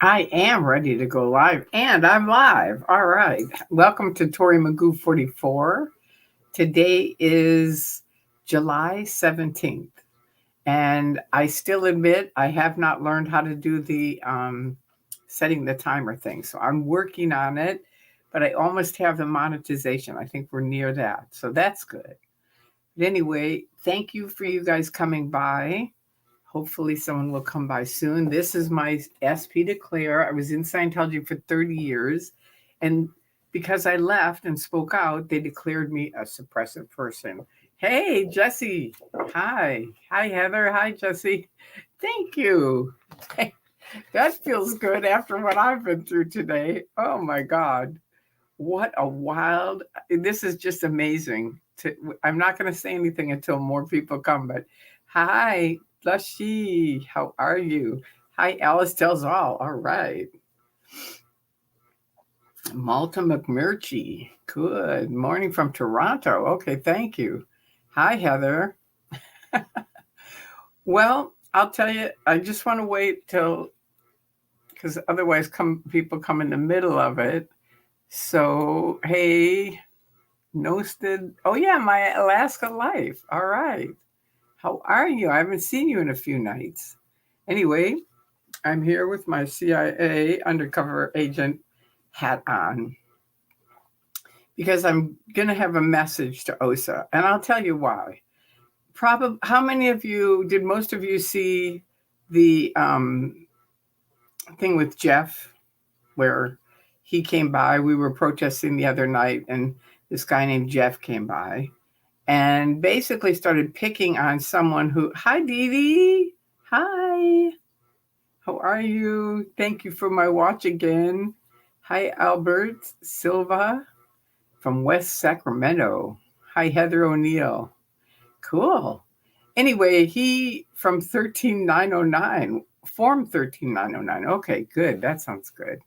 I am ready to go live, and I'm live. All right. Welcome to Tori Magoo 44. Today is July 17th, and I still admit I have not learned how to do the setting the timer thing. So I'm working on it, but I almost have the monetization. I think we're near that. So that's good. But anyway, thank you for you guys coming by. Hopefully someone will come by soon. This is my SP Declare. I was in Scientology for 30 years. And because I left and spoke out, they declared me a suppressive person. Hey, Jesse. Hi. Hi, Heather. Hi, Jesse. Thank you. That feels good after what I've been through today. Oh my God. What a wild, this is just amazing. I'm not going to say anything until more people come, but hi, Lushy, how are you? Hi, Alice tells all right. Malta McMurchie, good morning from Toronto. Okay, thank you. Hi, Heather. Well, I'll tell you, I just want to wait till, because otherwise people come in the middle of it. So, hey, Nosted. Oh, yeah, my Alaska life. All right. How are you? I haven't seen you in a few nights. Anyway, I'm here with my CIA undercover agent hat on because I'm going to have a message to OSA. And I'll tell you why. Probably, how many of you, did most of you see the thing with Jeff where he came by? We were protesting the other night and this guy named Jeff came by and basically started picking on someone who, hi, Dee Dee. Hi. How are you? Thank you for my watch again. Hi, Albert Silva from West Sacramento. Hi, Heather O'Neill. Cool. Anyway, he from 13909, Form 13909. Okay, good. That sounds good.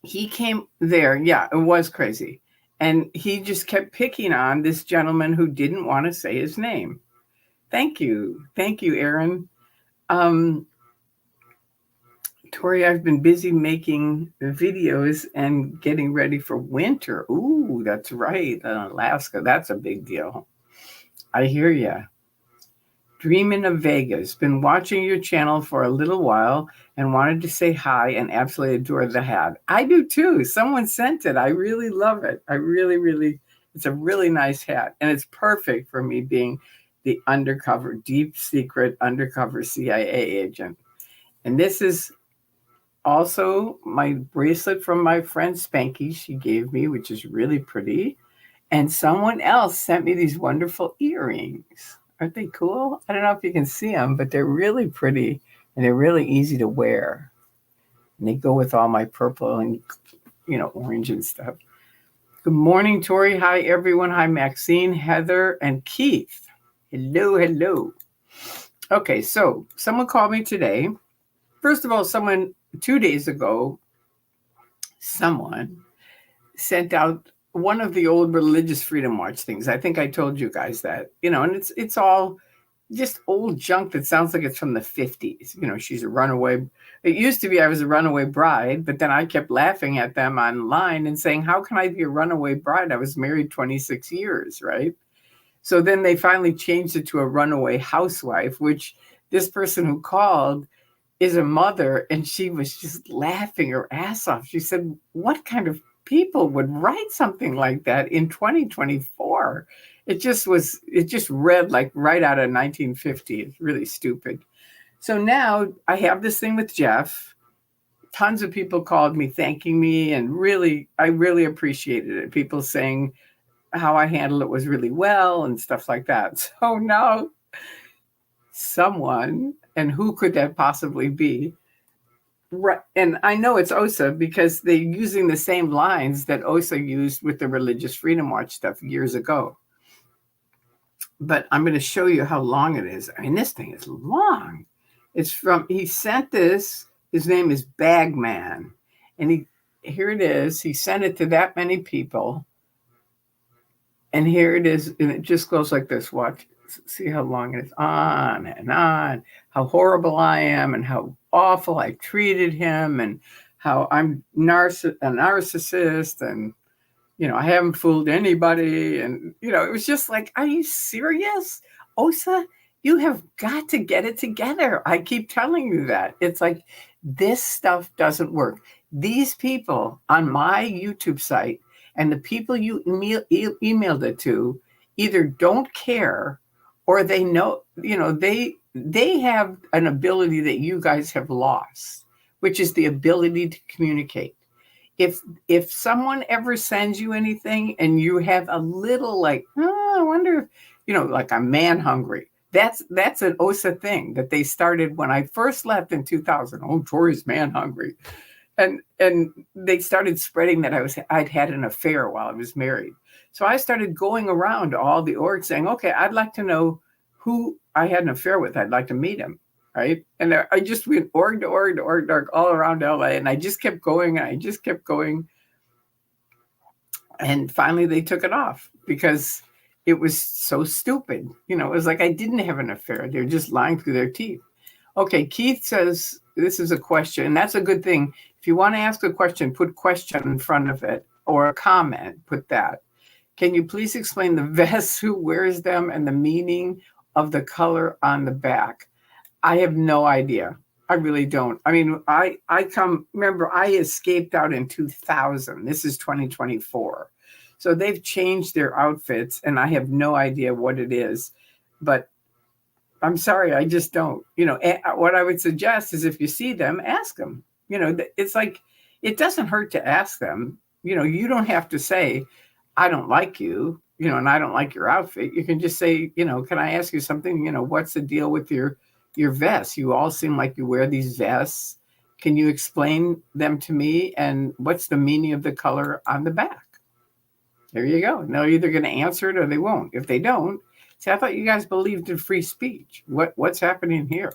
He came there. Yeah, it was crazy. And he just kept picking on this gentleman who didn't want to say his name. Thank you. Thank you, Aaron. Tori, I've been busy making videos and getting ready for winter. Ooh, that's right. Alaska, that's a big deal. I hear ya. Dreaming of Vegas. Been watching your channel for a little while and wanted to say hi and absolutely adore the hat. I do too. Someone sent it. I really love it. I really, it's a really nice hat. And it's perfect for me being the undercover, deep secret undercover CIA agent. And this is also my bracelet from my friend Spanky she gave me, which is really pretty. And someone else sent me these wonderful earrings. Aren't they cool? I don't know if you can see them, but they're really pretty and they're really easy to wear. And they go with all my purple and, orange and stuff. Good morning, Tori. Hi, everyone. Hi, Maxine, Heather, and Keith. Hello, hello. Okay, so someone called me today. First of all, 2 days ago, someone sent out one of the old Religious Freedom March things. I think I told you guys that, and it's all just old junk that sounds like it's from the 50s. She's a runaway. It used to be I was a runaway bride, but then I kept laughing at them online and saying, how can I be a runaway bride? I was married 26 years, right? So then they finally changed it to a runaway housewife, which this person who called is a mother, and she was just laughing her ass off. She said, what kind of people would write something like that in 2024? It just read like right out of 1950. It's really stupid. So now I have this thing with Jeff. Tons of people called me thanking me, and I really appreciated it. People saying how I handled it was really well and stuff like that. So now someone, and who could that possibly be? Right. And I know it's OSA because they're using the same lines that OSA used with the Religious Freedom March stuff years ago. But I'm going to show you how long it is. I mean, this thing is long. He sent this, his name is Bagman. And here it is. He sent it to that many people. And here it is. And it just goes like this. Watch. See how long it is. On and on. how horrible I am and how awful I treated him and how I'm a narcissist and, I haven't fooled anybody. And, it was just like, are you serious? Osa, you have got to get it together. I keep telling you that. It's like, this stuff doesn't work. These people on my YouTube site and the people you emailed it to either don't care or they know, they have an ability that you guys have lost, which is the ability to communicate. If someone ever sends you anything and you have a little like, oh, I wonder if, like I'm man hungry. That's an OSA thing that they started when I first left in 2000. Oh, Tori's man hungry. And they started spreading that I'd had an affair while I was married. So I started going around to all the orgs saying, okay, I'd like to know who I had an affair with. I'd like to meet him. Right. And I just went org to org to org to org all around LA. And I just kept going and I just kept going. And finally they took it off because it was so stupid. It was like I didn't have an affair. They're just lying through their teeth. Okay, Keith says this is a question, and that's a good thing. If you want to ask a question, put question in front of it, or a comment, put that. Can you please explain the vests, who wears them, and the meaning of the color on the back? I have no idea. I really don't. I mean, remember, I escaped out in 2000. This is 2024. So they've changed their outfits, and I have no idea what it is. But I'm sorry, I just don't. What I would suggest is if you see them, ask them. It's like, it doesn't hurt to ask them. You don't have to say, I don't like you, and I don't like your outfit. You can just say, can I ask you something? What's the deal with your vests? You all seem like you wear these vests. Can you explain them to me? And what's the meaning of the color on the back? There you go. And they're either going to answer it or they won't. If they don't, see, I thought you guys believed in free speech. What's happening here?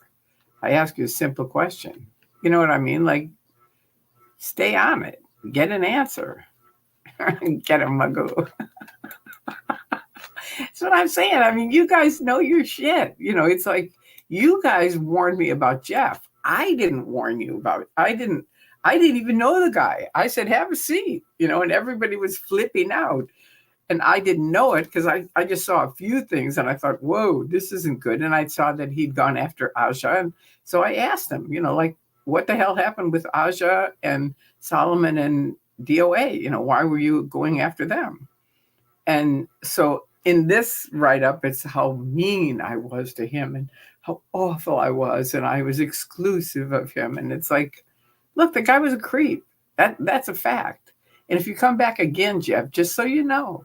I ask you a simple question. You know what I mean? Like, stay on it. Get an answer. Get a muggle. That's what I'm saying. I mean, you guys know your shit. It's like, you guys warned me about Jeff. I didn't warn you about it. I didn't even know the guy. I said, have a seat, and everybody was flipping out. And I didn't know it because I just saw a few things and I thought, whoa, this isn't good. And I saw that he'd gone after Aja. And so I asked him, like, what the hell happened with Aja and Solomon and DOA? Why were you going after them? And so in this write-up, it's how mean I was to him and how awful I was. And I was exclusive of him. And it's like, look, the guy was a creep. That's a fact. And if you come back again, Jeff, just so you know,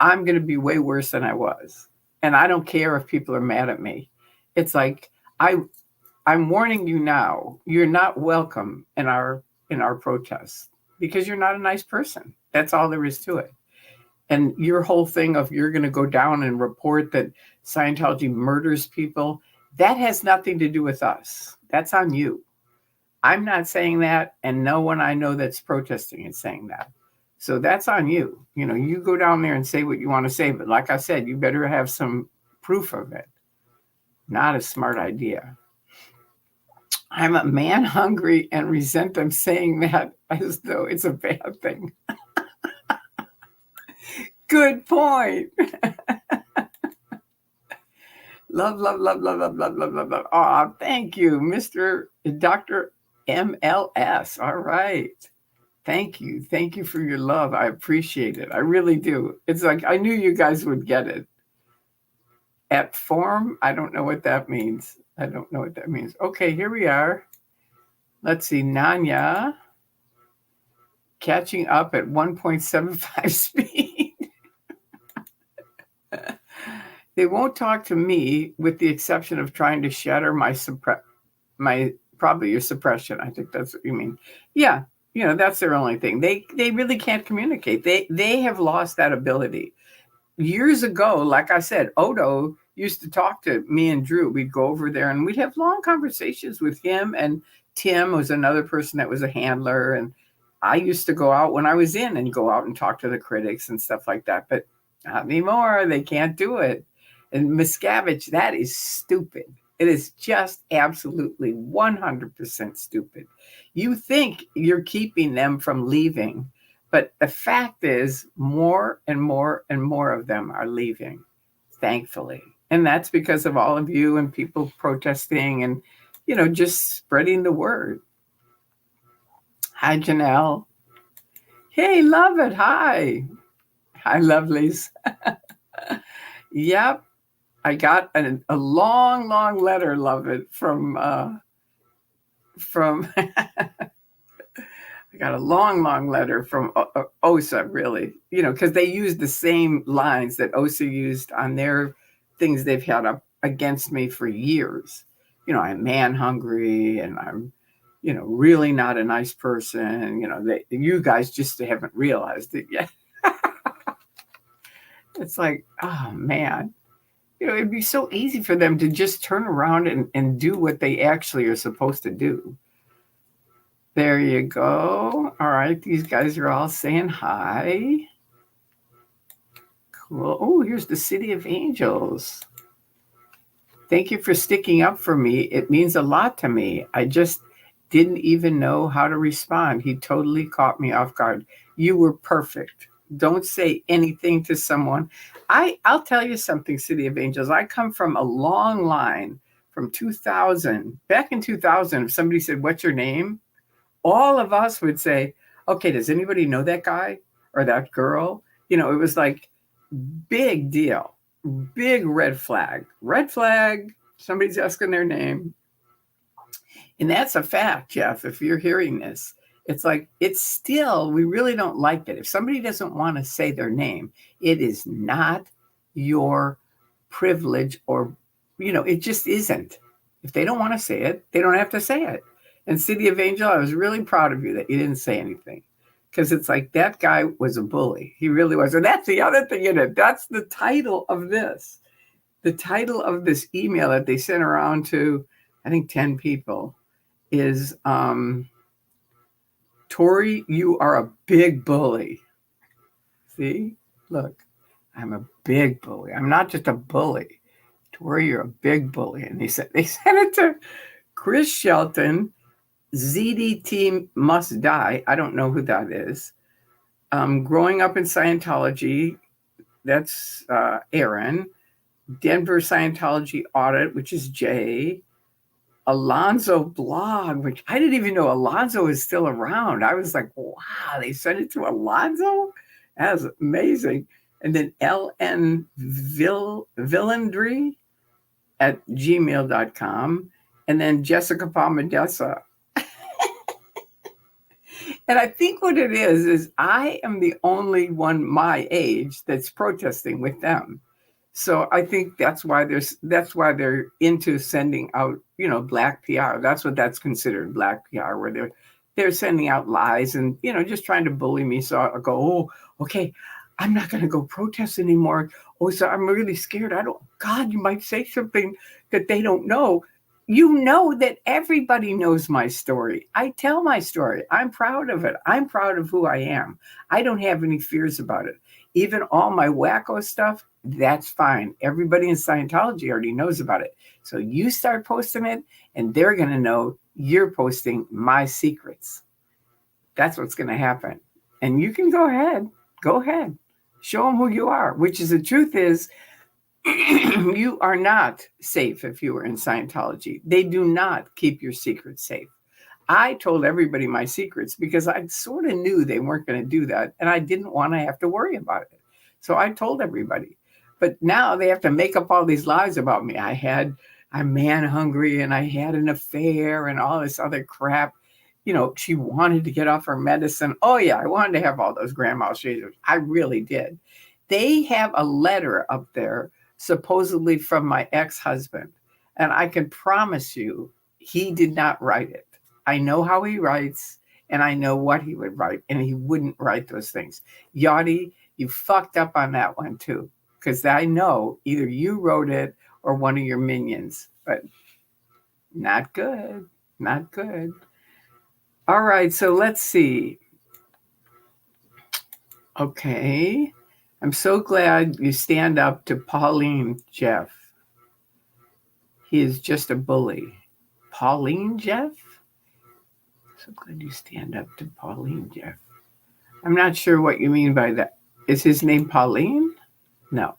I'm going to be way worse than I was. And I don't care if people are mad at me. It's like, I'm warning you now, you're not welcome in our protests because you're not a nice person. That's all there is to it. And your whole thing of you're going to go down and report that Scientology murders people, that has nothing to do with us. That's on you. I'm not saying that, and no one I know that's protesting is saying that. So that's on you. You go down there and say what you want to say, but like I said, you better have some proof of it. Not a smart idea. I'm a man hungry and resent them saying that as though it's a bad thing. Good point. Love, love, love, love, love, love, love, love, love. Oh, thank you, Mr. Dr. MLS. All right. Thank you. Thank you for your love. I appreciate it. I really do. It's like, I knew you guys would get it. At form, I don't know what that means. Okay, here we are. Let's see. Nanya. Catching up at 1.75 speed. They won't talk to me with the exception of trying to shatter my probably your suppression. I think that's what you mean. Yeah. That's their only thing. They really can't communicate. They have lost that ability. Years ago, like I said, Odo used to talk to me and Drew. We'd go over there and we'd have long conversations with him. And Tim was another person that was a handler. And I used to go out when I was in and go out and talk to the critics and stuff like that. But not anymore. They can't do it. And Miscavige, that is stupid. It is just absolutely 100% stupid. You think you're keeping them from leaving, but the fact is more and more and more of them are leaving, thankfully. And that's because of all of you and people protesting and, just spreading the word. Hi, Janelle. Hey, love it. Hi. Hi, lovelies. Yep. I got a long, long letter, love it, from I got a long, long letter from OSA, really, because they used the same lines that OSA used on their things they've had up against me for years. I'm man hungry and I'm, really not a nice person. You guys just haven't realized it yet. It's like, oh man, it'd be so easy for them to just turn around and do what they actually are supposed to do. There you go. All right, these guys are all saying hi. Cool. Oh, here's the City of Angels. Thank you for sticking up for me. It means a lot to me. I just didn't even know how to respond. He totally caught me off guard. You were perfect. Don't say anything to someone. I'll tell you something, City of Angels. I come from a long line from 2000. Back in 2000, if somebody said, "What's your name?" all of us would say, "Okay, does anybody know that guy or that girl?" It was like big deal, big red flag. Red flag, somebody's asking their name. And that's a fact, Jeff, if you're hearing this. It's like, it's still, we really don't like it. If somebody doesn't want to say their name, it is not your privilege or, it just isn't. If they don't want to say it, they don't have to say it. And City of Angel, I was really proud of you that you didn't say anything. Because it's like, that guy was a bully. He really was. And that's the other thing in it. That's the title of this. The title of this email that they sent around to, I think, 10 people is, Tori, you are a big bully. See? Look, I'm a big bully. I'm not just a bully. Tori, you're a big bully. And they sent it to Chris Shelton. ZDT must die. I don't know who that is. Growing up in Scientology, that's Aaron. Denver Scientology Audit, which is Jay. Alonzo Blog, which I didn't even know Alonzo is still around. I was like, wow, they sent it to Alonzo? That was amazing. And then LN Villandry at gmail.com. And then Jessica Palmadessa. And I think what it is I am the only one my age that's protesting with them. So I think that's why they're into sending out, black PR. That's what that's considered, black PR, where they're sending out lies and, just trying to bully me. So I go, oh, okay, I'm not going to go protest anymore. Oh, so I'm really scared. God, you might say something that they don't know. You know that everybody knows my story. I tell my story. I'm proud of it. I'm proud of who I am. I don't have any fears about it. Even all my wacko stuff, that's fine. Everybody in Scientology already knows about it. So you start posting it and they're going to know you're posting my secrets. That's what's going to happen. And you can go ahead. Go ahead. Show them who you are, which is the truth is, you are not safe if you are in Scientology. They do not keep your secrets safe. I told everybody my secrets because I sort of knew they weren't going to do that. And I didn't want to have to worry about it. So I told everybody. But now they have to make up all these lies about me. I'm man hungry and I had an affair and all this other crap. She wanted to get off her medicine. Oh, yeah, I wanted to have all those grand mal shaders. I really did. They have a letter up there supposedly from my ex-husband. And I can promise you, he did not write it. I know how he writes and I know what he would write, and he wouldn't write those things. Yachty, you fucked up on that one too, because I know either you wrote it or one of your minions, but not good, not good. All right, so let's see. Okay. I'm so glad you stand up to Pauline, Jeff. He is just a bully. Pauline Jeff? So glad you stand up to Pauline Jeff. I'm not sure what you mean by that. Is his name Pauline? No.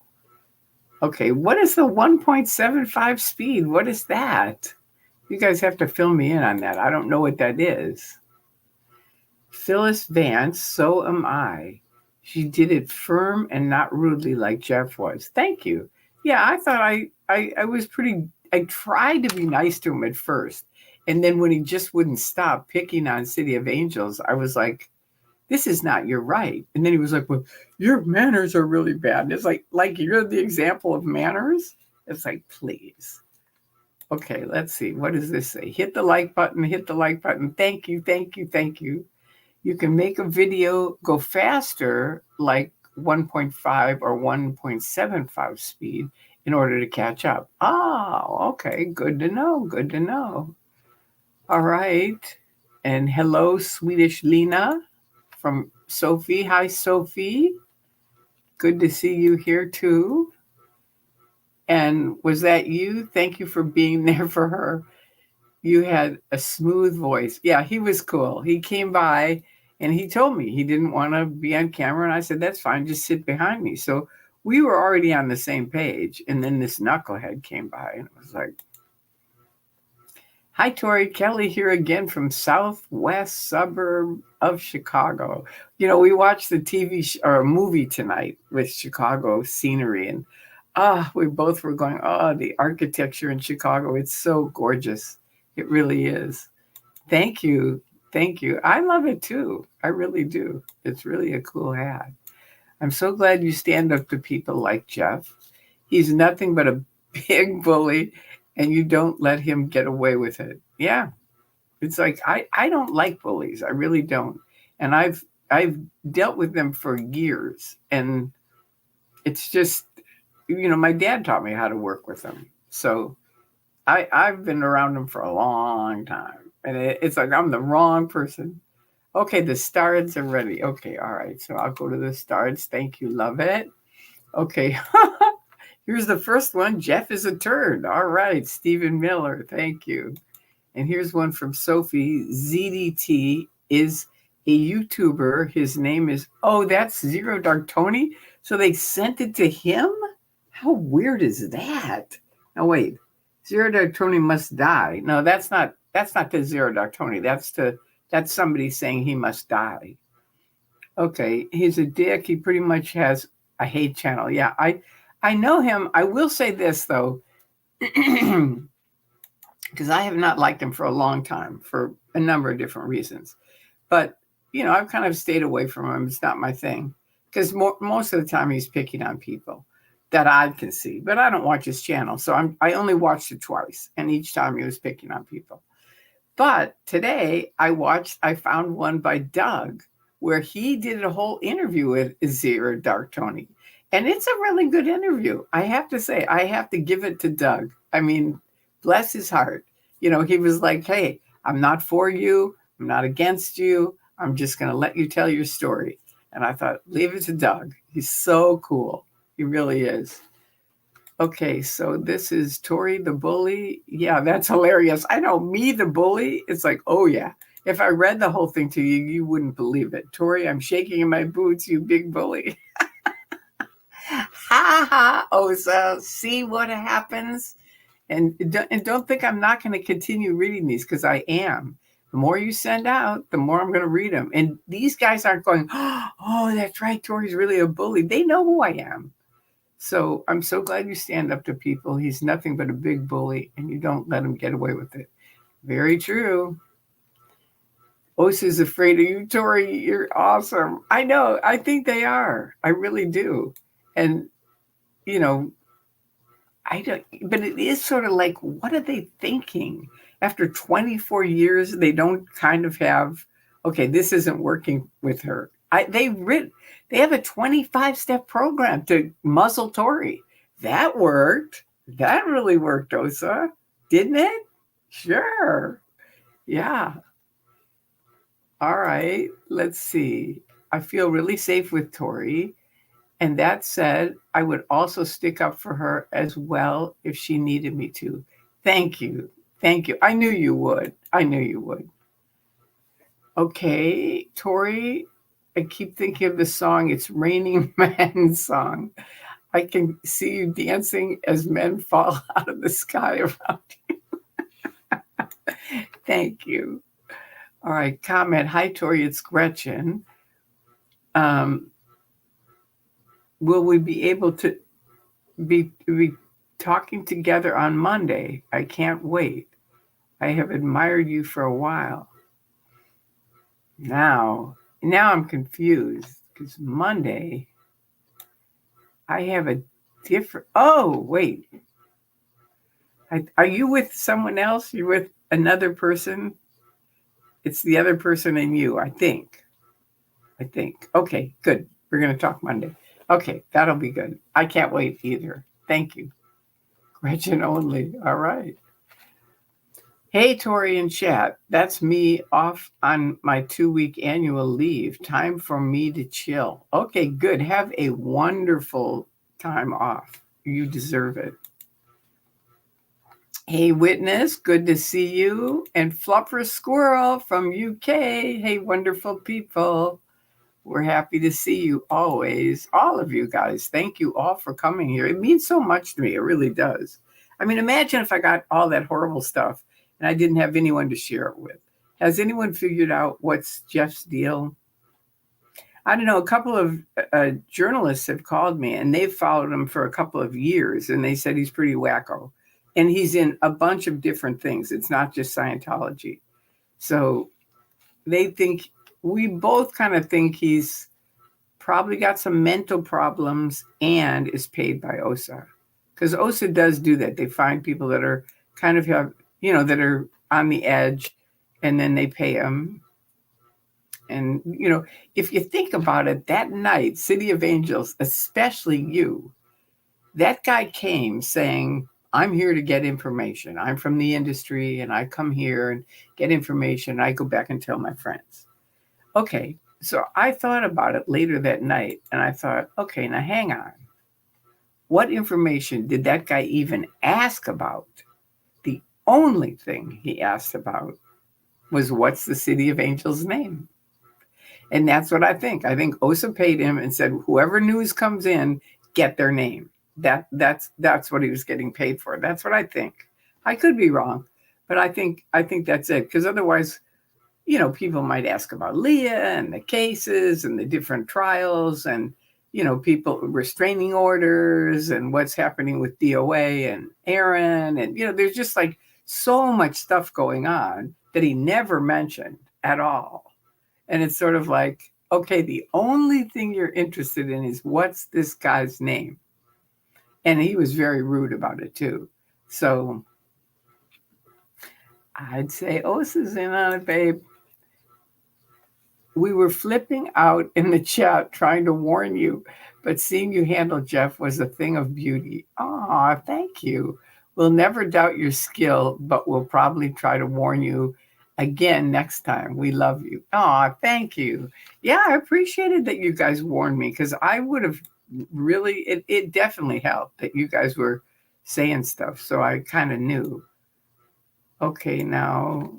Okay, what is the 1.75 speed? What is that? You guys have to fill me in on that. I don't know what that is. Phyllis Vance, so am I. She did it firm and not rudely like Jeff was. Thank you. Yeah, I thought I was pretty, I tried to be nice to him at first. And then when he just wouldn't stop picking on City of Angels, I was like, this is not your right. And then he was like, well, your manners are really bad. And it's like you're the example of manners. It's like, please. Okay, let's see. What does this say? Hit the like button, hit the like button. Thank you, thank you, thank you. You can make a video go faster, like 1.5 or 1.75 speed in order to catch up. Oh, okay. Good to know. Good to know. All right. And hello, Swedish Lena from Sophie. Hi, Sophie. Good to see you here too. And was that you? Thank you for being there for her. You had a smooth voice. Yeah, he was cool. He came by and he told me he didn't want to be on camera. And I said, that's fine. Just sit behind me. So we were already on the same page. And then this knucklehead came by and it was like, hi, Tori. Kelly here again from southwest suburb of Chicago. You know, we watched the TV or movie tonight with Chicago scenery. And we both were going, the architecture in Chicago. It's so gorgeous. It really is. Thank you. Thank you. I love it too. I really do. It's really a cool hat. I'm so glad you stand up to people like Jeff. He's nothing but a big bully and you don't let him get away with it. Yeah. It's like I don't like bullies. I really don't. And I've dealt with them for years. And it's just, my dad taught me how to work with them. So I've been around them for a long time. And it's like I'm the wrong person. Okay, the stars are ready. Okay, all right. So I'll go to the stars. Thank you. Love it. Okay. Here's the first one. Jeff is a turd. All right. Stephen Miller. Thank you. And here's one from Sophie. ZDT is a YouTuber. His name is, that's Zero Dark Tony. So they sent it to him? How weird is that? Now, wait. Zero Dark Tony must die. No, that's not the Zero Dark Tony. That's somebody saying he must die. Okay, he's a dick. He pretty much has a hate channel. Yeah, I know him. I will say this though, because I have not liked him for a long time for a number of different reasons. But I've kind of stayed away from him. It's not my thing because most of the time he's picking on people that I can see, but I don't watch his channel. So I only watched it twice. And each time he was picking on people. But today I found one by Doug where he did a whole interview with Zero Dark Tony. And it's a really good interview. I have to say, I have to give it to Doug. I mean, bless his heart. He was like, hey, I'm not for you. I'm not against you. I'm just going to let you tell your story. And I thought, leave it to Doug. He's so cool. He really is. Okay, so this is Tori the bully. Yeah, that's hilarious. I know, me the bully. It's like, oh yeah. If I read the whole thing to you, you wouldn't believe it. Tori, I'm shaking in my boots, you big bully. Ha ha, Osa. See what happens? And don't think I'm not going to continue reading these because I am. The more you send out, the more I'm going to read them. And these guys aren't going, oh, that's right, Tori's really a bully. They know who I am. So I'm so glad you stand up to people. He's nothing but a big bully, and you don't let him get away with it. Very true. Osa's afraid of you, Tori. You're awesome. I know. I think they are. I really do. And, I don't, but it is sort of like, what are they thinking? After 24 years, they don't kind of have, okay, this isn't working with her. They have a 25-step program to muzzle Tori. That worked. That really worked, Osa. Didn't it? Sure. Yeah. All right. Let's see. I feel really safe with Tori. And that said, I would also stick up for her as well if she needed me to. Thank you. Thank you. I knew you would. I knew you would. Okay, Tori, I keep thinking of the song, It's Raining Men song. I can see you dancing as men fall out of the sky around you. Thank you. All right, comment. Hi, Tori, it's Gretchen. Will we be able to be talking together on Monday? I can't wait. I have admired you for a while. Now I'm confused because Monday I have a different. Oh, wait. Are you with someone else? You're with another person? It's the other person and you, I think. Okay, good. We're going to talk Monday. Okay, that'll be good. I can't wait either. Thank you. Gretchen only. All right. Hey, Tori and chat. That's me off on my 2-week annual leave. Time for me to chill. Okay, good. Have a wonderful time off. You deserve it. Hey, Witness. Good to see you. And Fluffer Squirrel from UK. Hey, wonderful people. We're happy to see you always. All of you guys. Thank you all for coming here. It means so much to me. It really does. I mean, imagine if I got all that horrible stuff and I didn't have anyone to share it with. Has anyone figured out what's Jeff's deal? I don't know. A couple of journalists have called me and they've followed him for a couple of years and they said he's pretty wacko. And he's in a bunch of different things. It's not just Scientology. So they think, we both kind of think he's probably got some mental problems and is paid by OSA. Because OSA does do that. They find people that are kind of have, that are on the edge and then they pay them. And, if you think about it, that night, City of Angels, especially you, that guy came saying, I'm here to get information. I'm from the industry and I come here and get information. I go back and tell my friends. Okay, so I thought about it later that night and I thought, okay, now hang on. What information did that guy even ask about? The only thing he asked about was what's the City of Angels name? And that's what I think. I think OSA paid him and said, whoever news comes in, get their name. That's what he was getting paid for. That's what I think. I could be wrong, but I think that's it. Because otherwise, people might ask about Leah and the cases and the different trials and, people restraining orders and what's happening with DOA and Aaron. And, there's just like so much stuff going on that he never mentioned at all. And it's sort of like, okay, the only thing you're interested in is what's this guy's name? And he was very rude about it too. So I'd say OSA's in on it, babe. We were flipping out in the chat trying to warn you, but seeing you handle Jeff was a thing of beauty. Aw, thank you. We'll never doubt your skill, but we'll probably try to warn you again next time. We love you. Aw, thank you. Yeah, I appreciated that you guys warned me because I would have really, it definitely helped that you guys were saying stuff. So I kind of knew. Okay, now,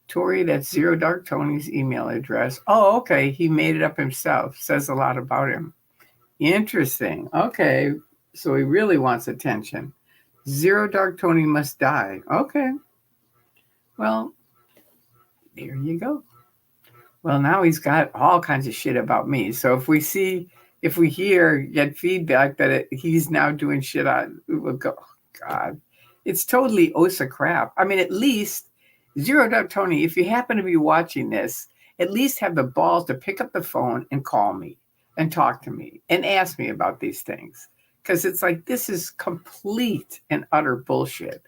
Tori, that's Zero Dark Tony's email address. Oh, okay. He made it up himself. Says a lot about him. Interesting. Okay. So he really wants attention. Zero Dark Tony must die. Okay. Well, there you go. Well, now he's got all kinds of shit about me. So if we get feedback that he's now doing shit on, we'll go, oh, God, it's totally OSA crap. I mean, at least Zero Dark Tony, if you happen to be watching this, at least have the balls to pick up the phone and call me and talk to me and ask me about these things. Because it's like, this is complete and utter bullshit.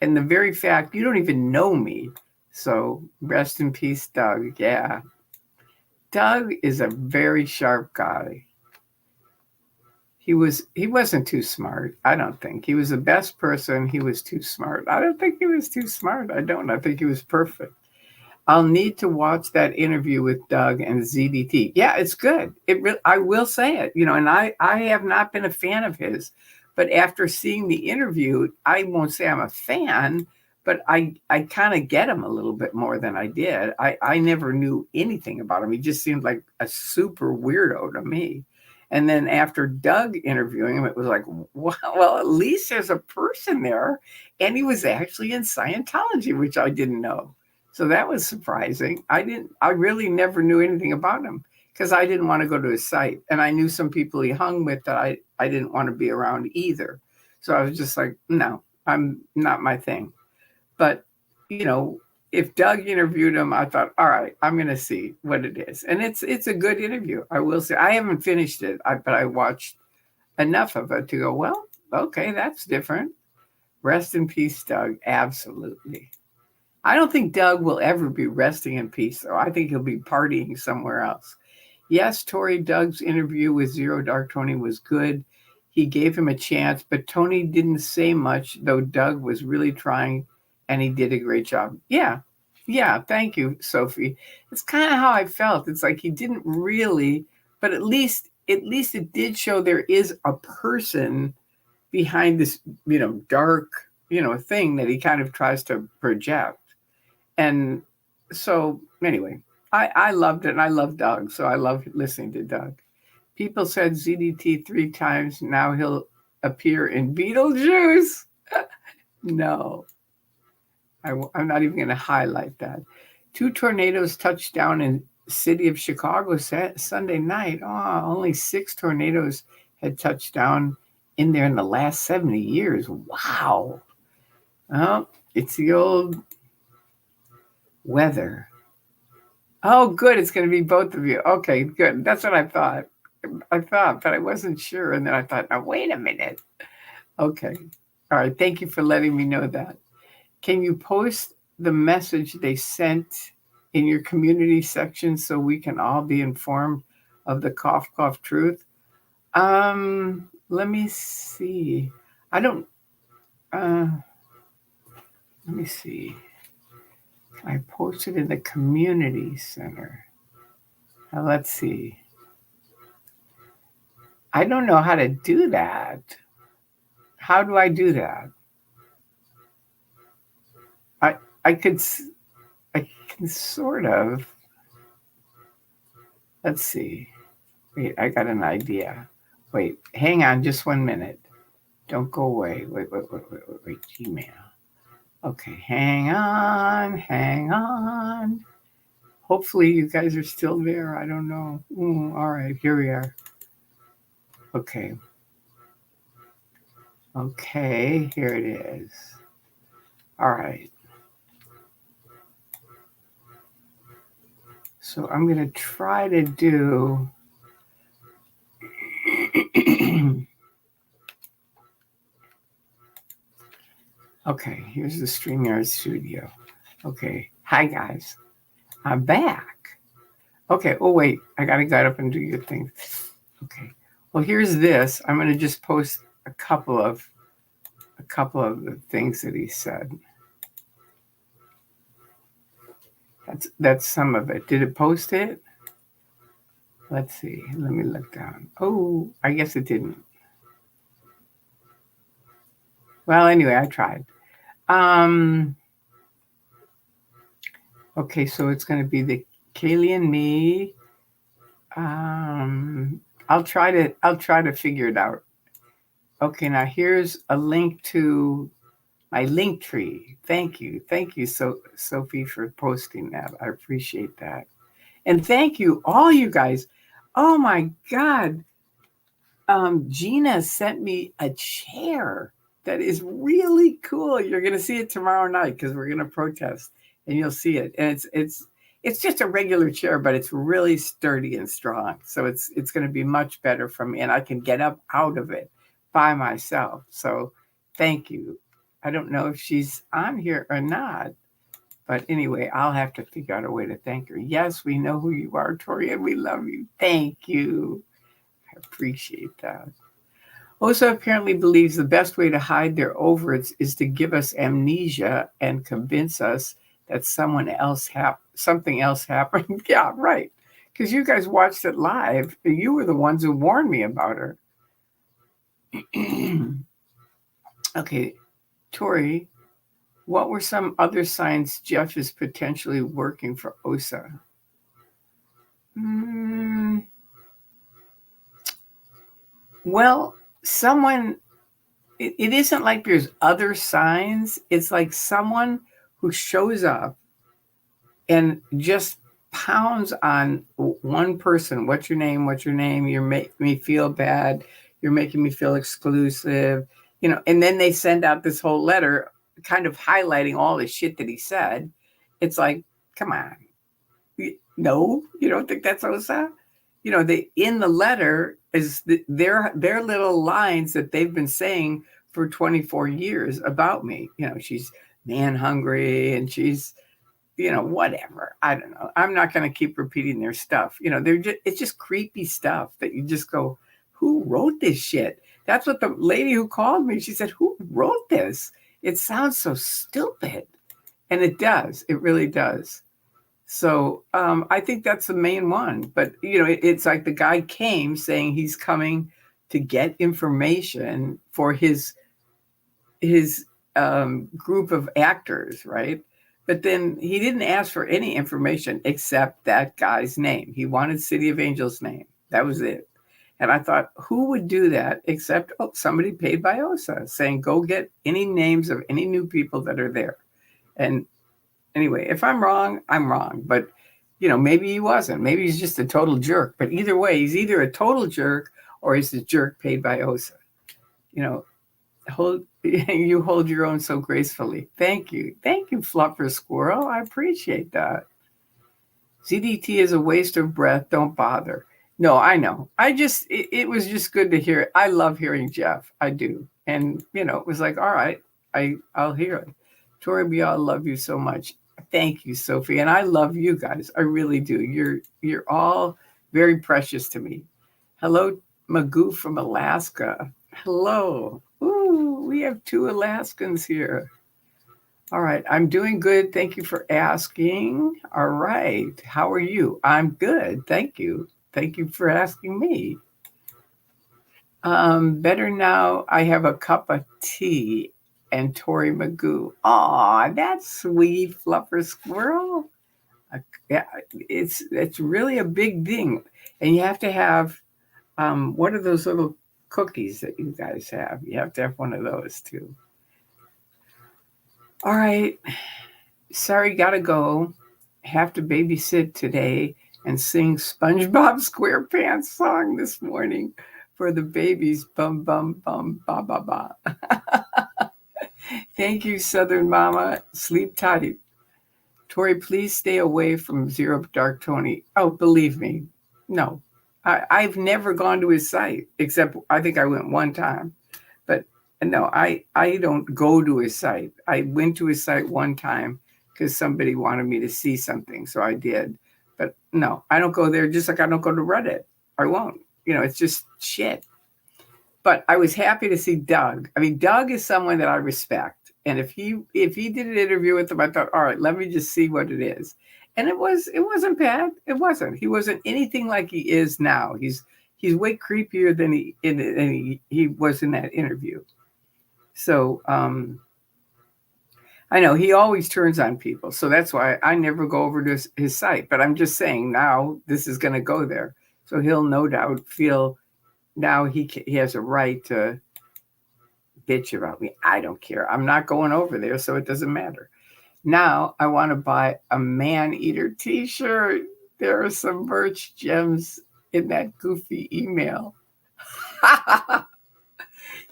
And the very fact you don't even know me. So rest in peace, Doug. Yeah. Doug is a very sharp guy. He wasn't too smart. I don't think. He was the best person. He was too smart. I don't think he was too smart. I think he was perfect. I'll need to watch that interview with Doug and ZDT. Yeah, it's good. I will say it, and I have not been a fan of his, But after seeing the interview, I won't say I'm a fan, but I kind of get him a little bit more than I did. I never knew anything about him. He just seemed like a super weirdo to me. And then after Doug interviewing him, it was like, well, at least there's a person there. And he was actually in Scientology, which I didn't know. So that was surprising. I really never knew anything about him because I didn't want to go to his site. And I knew some people he hung with that I didn't want to be around either. So I was just like, no, I'm not my thing. But, if Doug interviewed him, I thought, all right, I'm going to see what it is. And it's a good interview. I will say, I haven't finished it, but I watched enough of it to go, well, okay, that's different. Rest in peace, Doug. Absolutely. I don't think Doug will ever be resting in peace, though. I think he'll be partying somewhere else. Yes, Tori, Doug's interview with Zero Dark Tony was good. He gave him a chance, but Tony didn't say much, though Doug was really trying, and he did a great job. Yeah, thank you, Sophie. It's kind of how I felt. It's like he didn't really, but at least it did show there is a person behind this, dark, thing that he kind of tries to project. And so anyway, I loved it, and I love Doug, so I love listening to Doug. People said ZDT 3 times. Now he'll appear in Beetlejuice. No, I'm not even going to highlight that. 2 tornadoes touched down in city of Chicago Sunday night. Oh, only 6 tornadoes had touched down in there in the last 70 years. Wow. Oh, it's the old weather. Oh, good. It's going to be both of you. Okay, good. That's what I thought, but I wasn't sure. And then I thought, now, wait a minute. Okay. All right. Thank you for letting me know that. Can you post the message they sent in your community section so we can all be informed of the cough truth? Let me see. I don't, let me see. I posted in the community center. Now, let's see. I don't know how to do that. How do I do that? I can sort of. Let's see. Wait, I got an idea. Wait, hang on just 1 minute. Don't go away. Wait, Gmail. Okay, hang on. Hopefully you guys are still there. I don't know. All right, here we are. Okay, here it is. All right. So I'm going to try to do... Okay, here's the StreamYard studio. Okay, hi guys. I'm back. Okay, oh wait, I got to get up and do your thing. Okay, well here's this. I'm going to just post a couple of the things that he said. That's some of it. Did it post it? Let's see. Let me look down. Oh, I guess it didn't. Well, anyway, I tried. Okay, so it's going to be the Kaylee and me. I'll try to figure it out. Okay, now here's a link to my link tree. Thank you, Sophie, for posting that. I appreciate that, and thank you, all you guys. Oh my God, Gina sent me a chair that is really cool. You're going to see it tomorrow night because we're going to protest, and you'll see it. And it's just a regular chair, but it's really sturdy and strong. So it's going to be much better for me, and I can get up out of it by myself. So thank you. I don't know if she's on here or not, but anyway, I'll have to figure out a way to thank her. Yes, we know who you are, Tori, and we love you. Thank you. I appreciate that. OSA apparently believes the best way to hide their overts is to give us amnesia and convince us that something else happened. Yeah, right. Because you guys watched it live. You were the ones who warned me about her. Okay, Tori, what were some other signs Jeff is potentially working for OSA? Well, it isn't like there's other signs. It's like someone who shows up and just pounds on one person. What's your name? What's your name? You're making me feel bad. You're making me feel exclusive. And then they send out this whole letter kind of highlighting all the shit that he said. It's like, come on. No, you don't think that's OSA? In the letter is their little lines that they've been saying for 24 years about me. She's man hungry and she's whatever. I don't know. I'm not going to keep repeating their stuff. It's just creepy stuff that you just go, who wrote this shit? That's what the lady who called me, she said, who wrote this? It sounds so stupid. And it does. It really does. So I think that's the main one. But, it's like the guy came saying he's coming to get information for his group of actors, right? But then he didn't ask for any information except that guy's name. He wanted City of Angels' name. That was it. And I thought, who would do that except somebody paid by OSA saying, go get any names of any new people that are there. And anyway, if I'm wrong, I'm wrong. But, maybe he wasn't. Maybe he's just a total jerk. But either way, he's either a total jerk or he's a jerk paid by OSA. You hold your own so gracefully. Thank you, Fluffer Squirrel. I appreciate that. ZDT is a waste of breath. Don't bother. No, I know. It was just good to hear it. I love hearing Jeff. I do. And, it was like, all right, I'll hear it. Tori, we all love you so much. Thank you, Sophie. And I love you guys. I really do. You're all very precious to me. Hello, Magoo from Alaska. Hello. Ooh, we have 2 Alaskans here. All right. I'm doing good. Thank you for asking. All right. How are you? I'm good. Thank you. Thank you for asking me. Better now. I have a cup of tea and Tori Magoo. Aw, that's sweet, Fluffer Squirrel. Yeah, it's really a big thing. And you have to have, what are those little cookies that you guys have? You have to have one of those too. All right. Sorry, gotta go. Have to babysit today and sing SpongeBob SquarePants song this morning for the babies. Bum, bum, bum, ba, ba, ba. Thank you, Southern Mama. Sleep tight. Tori, please stay away from Zero Dark Tony. Oh, believe me. No. I've never gone to his site, except I think I went one time. But no, I don't go to his site. I went to his site one time because somebody wanted me to see something, so I did. But no, I don't go there, just like I don't go to Reddit. I won't. It's just shit. But I was happy to see Doug. I mean, Doug is someone that I respect. And if he did an interview with him, I thought, all right, let me just see what it is. And it wasn't bad. It wasn't. He wasn't anything like he is now. He's way creepier than he was in that interview. So I know he always turns on people. So that's why I never go over to his site. But I'm just saying now this is going to go there. So he'll no doubt feel now he has a right to bitch about me. I don't care. I'm not going over there, so it doesn't matter. Now I want to buy a man-eater t-shirt. There are some merch gems in that goofy email.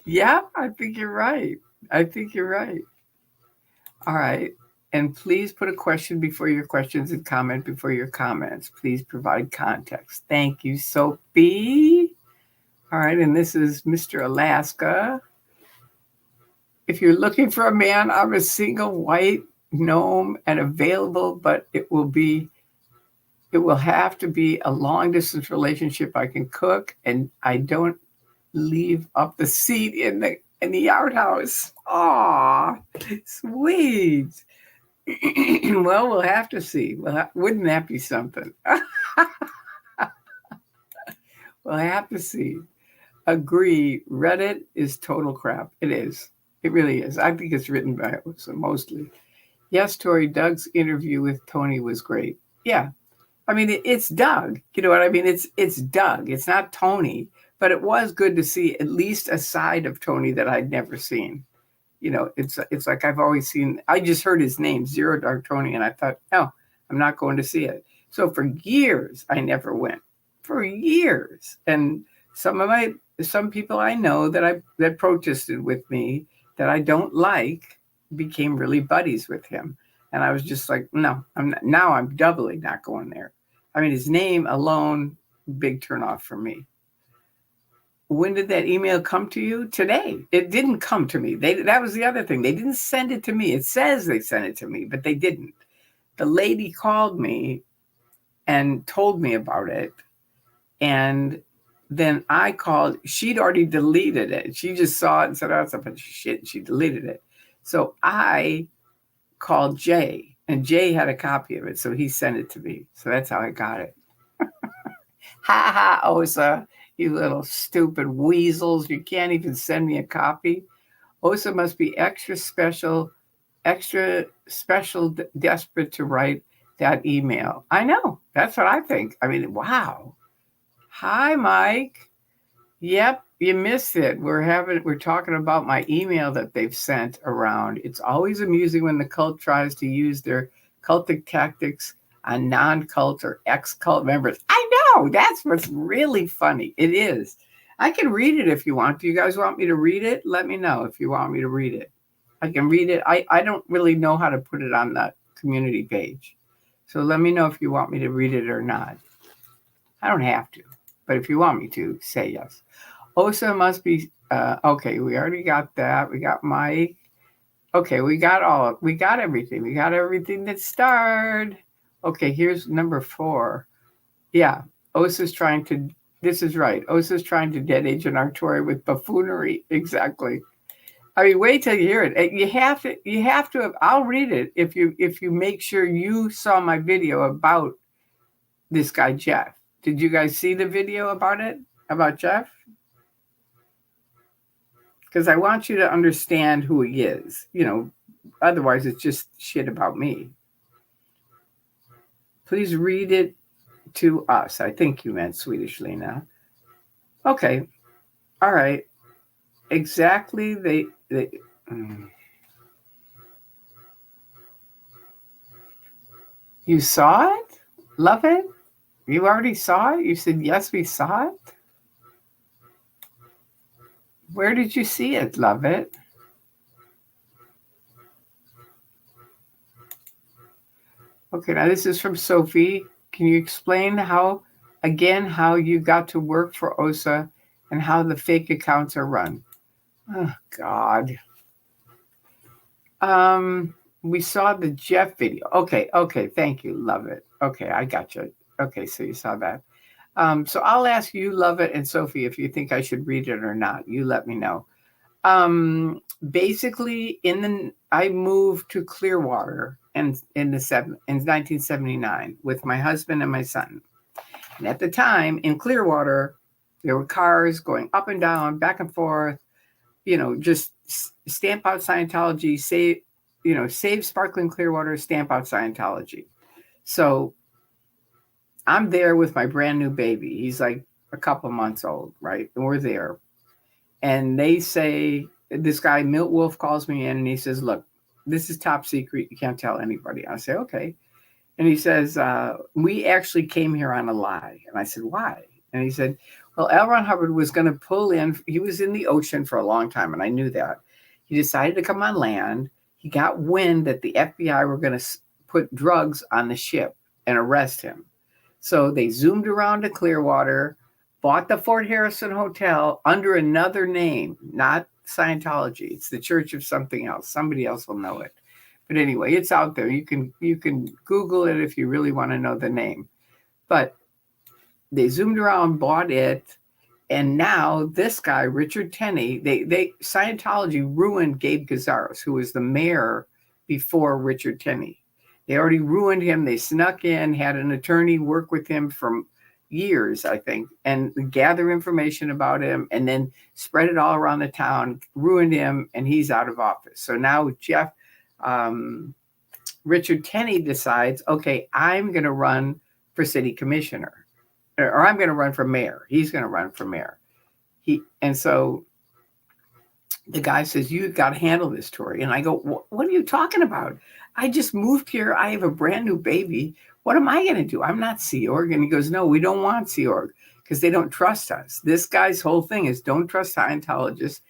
Yeah, I think you're right. All right. And please put a question before your questions and comment before your comments. Please provide context. Thank you, Sophie. All right. And this is Mr. Alaska. If you're looking for a man, I'm a single white gnome and available, but it will have to be a long distance relationship. I can cook and I don't leave up the seat in the outhouse. Aw, sweet. Well, we'll have to see. Wouldn't that be something? We'll have to see. Agree. Reddit is total crap. It is. It really is. I think it's written by Osa mostly. Yes, Tori, Doug's interview with Tony was great. Yeah. I mean, it's Doug. You know what I mean? It's Doug. It's not Tony. But it was good to see at least a side of Tony that I'd never seen. You know, it's like I've always seen. I just heard his name, Zero Dark Tony, and I thought, no, I'm not going to see it. So for years, I never went. For years, and some people I know that protested with me that I don't like became really buddies with him, and I was just like, no, I'm not, now I'm doubly not going there. I mean, his name alone, big turnoff for me. When did that email come to you? Today. It didn't come to me. That was the other thing. They didn't send it to me. It says they sent it to me, but they didn't. The lady called me and told me about it. And then I called. She'd already deleted it. She just saw it and said, oh, it's a bunch of shit. She deleted it. So I called Jay, and Jay had a copy of it. So he sent it to me. So that's how I got it. Ha ha, Osa, you little stupid weasels. You can't even send me a copy. Osa must be extra special, desperate to write that email. I know. That's what I think. I mean, wow. Hi, Mike. Yep, you missed it. We're talking about my email that they've sent around. It's always amusing when the cult tries to use their cultic tactics on non-cult or ex-cult members. I know, that's what's really funny. It is. I can read it if you want to. You guys want me to read it? Let me know if you want me to read it. I can read it. I don't really know how to put it on the community page. So let me know if you want me to read it or not. I don't have to, but if you want me to, say yes. Osa must be, okay, we already got that. We got Mike. Okay, we got everything. We got everything that starred. Okay, here's number 4. Yeah, Osa's trying to, this is right. Osa's trying to dead Agent Artori with buffoonery. Exactly. I mean, wait till you hear it. You have to, I'll read it if you make sure you saw my video about this guy, Jeff. Did you guys see the video about it, about Jeff? Because I want you to understand who he is. You know, otherwise it's just shit about me. Please read it to us. I think you meant Swedish, Lena. Okay. All right. Exactly. You saw it? Love it? You already saw it? You said, yes, we saw it? Where did you see it, love it? Okay, now this is from Sophie. Can you explain how you got to work for OSA and how the fake accounts are run? Oh, God. We saw the Jeff video. Okay, thank you, love it. Okay, I got you. Okay, so you saw that. So I'll ask you, love it, and Sophie, if you think I should read it or not. You let me know. Basically, I moved to Clearwater in 1979 with my husband and my son. And at the time in Clearwater, there were cars going up and down, back and forth. You know, just stamp out Scientology, save sparkling Clearwater, stamp out Scientology. So I'm there with my brand new baby. He's like a couple months old, right? And we're there. And they say, this guy, Milt Wolf, calls me in and he says, look, this is top secret. You can't tell anybody. I say, okay. And he says, we actually came here on a lie. And I said, why? And he said, well, L. Ron Hubbard was going to pull in. He was in the ocean for a long time, and I knew that. He decided to come on land. He got wind that the FBI were going to put drugs on the ship and arrest him. So they zoomed around to Clearwater, bought the Fort Harrison Hotel under another name, not Scientology. It's the Church of something else. Somebody else will know it. But anyway, it's out there. You can Google it if you really want to know the name. But they zoomed around, bought it, and now this guy, Richard Tenney, Scientology ruined Gabe Gazaris, who was the mayor before Richard Tenney. They already ruined him. They snuck in, had an attorney work with him from years, I think, and gather information about him and then spread it all around the town, ruined him, and he's out of office. So now Richard Tenney decides, okay, I'm going to run for city commissioner, or I'm going to run for mayor. He's going to run for mayor. And so the guy says, "You've got to handle this, Tori." And I go, "What are you talking about? I just moved here. I have a brand new baby. What am I going to do? I'm not Sea Org." And he goes, "No, we don't want Sea Org because they don't trust us." This guy's whole thing is don't trust Scientologists.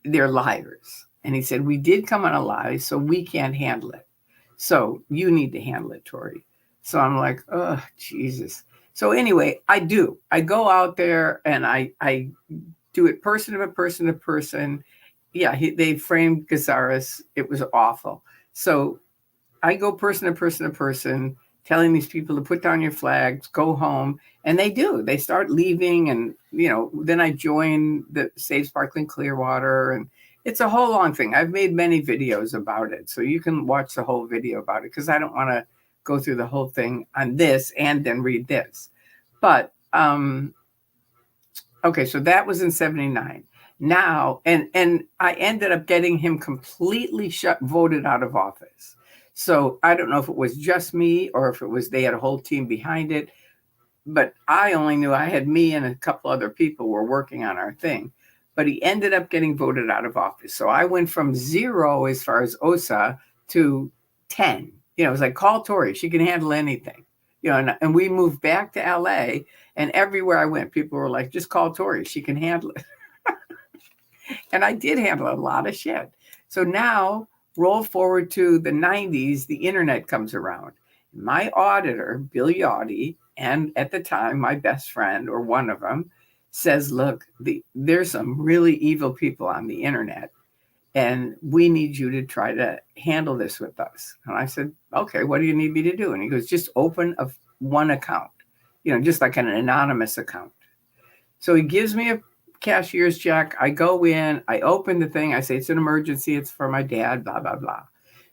They're liars. And he said, "We did come on a lie, so we can't handle it. So you need to handle it, Tori." So I'm like, oh, Jesus. So anyway, I do. I go out there and I do it person to person to person. Yeah, they framed Gazaris. It was awful. So I go person to person to person, telling these people to put down your flags, go home. And they do. They start leaving. And, then I join the Save Sparkling Clearwater. And it's a whole long thing. I've made many videos about it. So you can watch the whole video about it because I don't want to go through the whole thing on this and then read this. But, okay, so that was in 79. Now, and I ended up getting him completely voted out of office. So I don't know if it was just me or if it was they had a whole team behind it. But I only knew I had me and a couple other people were working on our thing. But he ended up getting voted out of office. So I went from 0 as far as OSA to 10. It was like, call Tori. She can handle anything. And we moved back to LA, and everywhere I went, people were like, just call Tori. She can handle it. And I did handle a lot of shit. So now, roll forward to the 90s, the internet comes around. My auditor, Bill Yachty, and at the time, my best friend, or one of them, says, look, there's some really evil people on the internet, and we need you to try to handle this with us. And I said, okay, what do you need me to do? And he goes, just open one account, just like an anonymous account. So he gives me a cashier's check. I go in, I open the thing. I say, it's an emergency. It's for my dad, blah, blah, blah.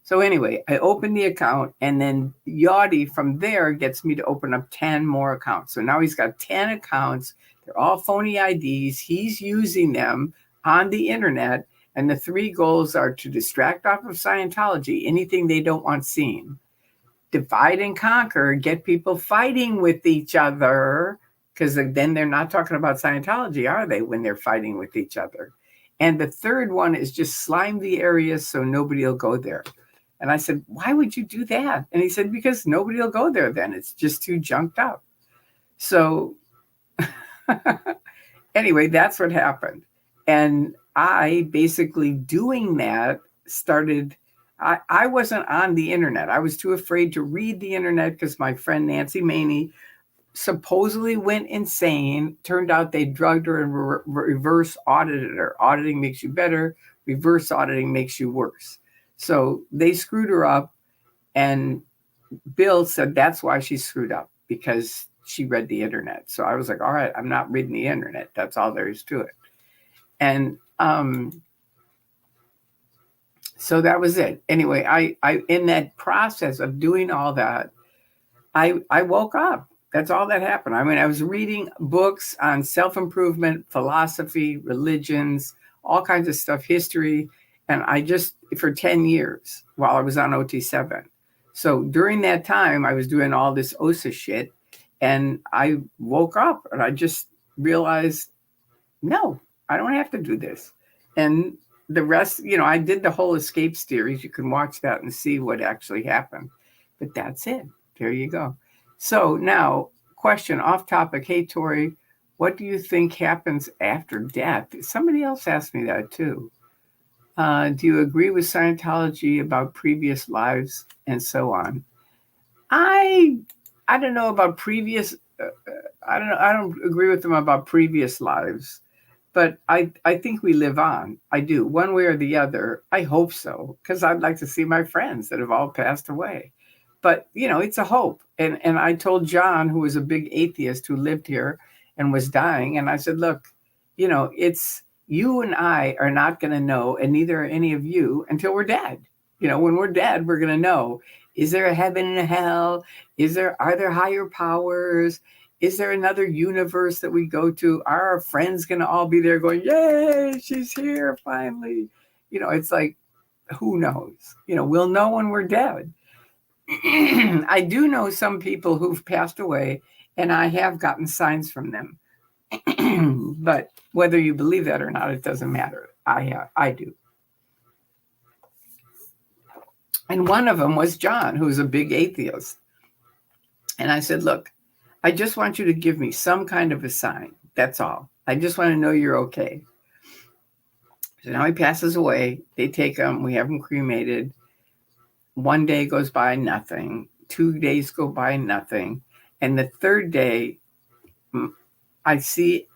So anyway, I open the account, and then Yachty from there gets me to open up 10 more accounts. So now he's got 10 accounts. They're all phony IDs. He's using them on the internet. And the 3 goals are to distract off of Scientology, anything they don't want seen. Divide and conquer, get people fighting with each other, because then they're not talking about Scientology, are they, when they're fighting with each other? And the third one is just slime the area so nobody will go there. And I said, why would you do that? And he said, because nobody will go there then. It's just too junked up. So anyway, that's what happened. And I basically doing that started, I wasn't on the internet. I was too afraid to read the internet because my friend Nancy Maney supposedly went insane. Turned out they drugged her and reverse audited her. Auditing makes you better. Reverse auditing makes you worse. So they screwed her up. And Bill said that's why she screwed up, because she read the internet. So I was like, all right, I'm not reading the internet. That's all there is to it. And so that was it. Anyway, I in that process of doing all that, I woke up. That's all that happened. I mean, I was reading books on self-improvement, philosophy, religions, all kinds of stuff, history. And I just, for 10 years while I was on OT7. So during that time, I was doing all this OSA shit. And I woke up and I just realized, no, I don't have to do this. And the rest, I did the whole escape series. You can watch that and see what actually happened. But that's it. There you go. So now, question off topic. Hey, Tori, what do you think happens after death? Somebody else asked me that too. Do you agree with Scientology about previous lives and so on? I don't know about previous. I don't know. I don't agree with them about previous lives, but I think we live on. I do, one way or the other. I hope so, because I'd like to see my friends that have all passed away. But it's a hope. And I told John, who was a big atheist who lived here and was dying, and I said, look, it's you and I are not going to know, and neither are any of you until we're dead. When we're dead, we're going to know. Is there a heaven and a hell? Are there higher powers? Is there another universe that we go to? Are our friends going to all be there going, yay, she's here finally? It's like, who knows? We'll know when we're dead. I do know some people who've passed away, and I have gotten signs from them. But whether you believe that or not, it doesn't matter. I do. And one of them was John, who's a big atheist. And I said, look, I just want you to give me some kind of a sign. That's all. I just want to know you're okay. So now he passes away. They take him. We have him cremated. 1 day goes by, nothing. 2 days go by, nothing. And the third day, I see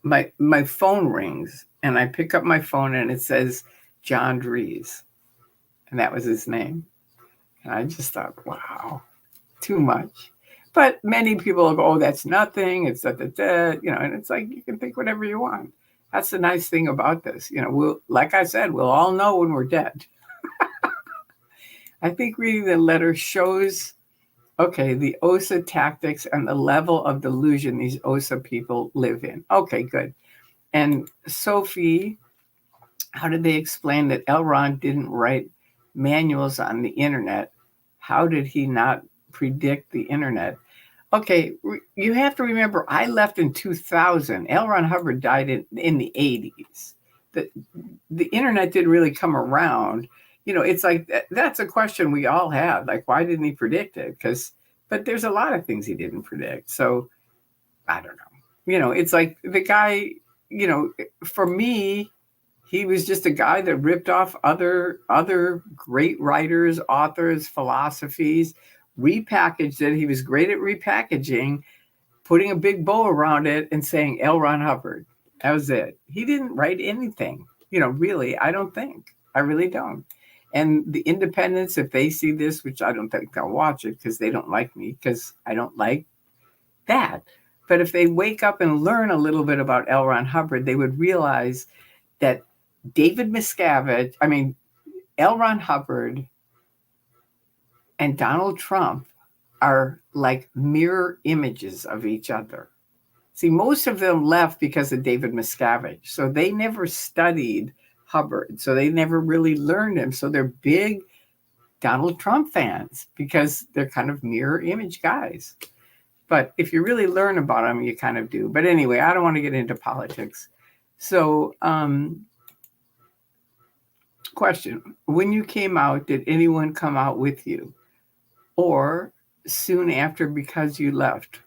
my phone rings, and I pick up my phone, and it says John Dries. And that was his name. And I just thought, wow, too much. But many people will go, oh, that's nothing. It's and it's like, you can think whatever you want. That's the nice thing about this. Like I said, we'll all know when we're dead. I think reading the letter shows, okay, the OSA tactics and the level of delusion these OSA people live in. Okay, good. And Sophie, how did they explain that L. Ron didn't write manuals on the internet? How did he not predict the internet? Okay, you have to remember, I left in 2000. L. Ron Hubbard died in the 80s. The internet didn't really come around. It's like, that's a question we all have. Like, why didn't he predict it? But there's a lot of things he didn't predict. So I don't know. It's like the guy, for me, he was just a guy that ripped off other great writers, authors, philosophies, repackaged it. He was great at repackaging, putting a big bow around it and saying L. Ron Hubbard. That was it. He didn't write anything, really. I don't think. I really don't. And the independents, if they see this, which I don't think they'll watch it because they don't like me, because I don't like that. But if they wake up and learn a little bit about L. Ron Hubbard, they would realize that David Miscavige, L. Ron Hubbard and Donald Trump are like mirror images of each other. See, most of them left because of David Miscavige. So they never studied Hubbard. So they never really learned him. So they're big Donald Trump fans because they're kind of mirror image guys. But if you really learn about them, you kind of do. But anyway, I don't want to get into politics. So, question, when you came out, did anyone come out with you? Or soon after because you left?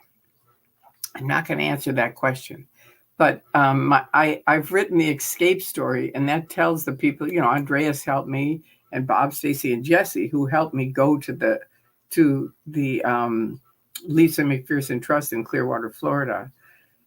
I'm not going to answer that question. But I've written the escape story, and that tells the people, Andreas helped me, and Bob, Stacy, and Jesse, who helped me go to the Lisa McPherson Trust in Clearwater, Florida.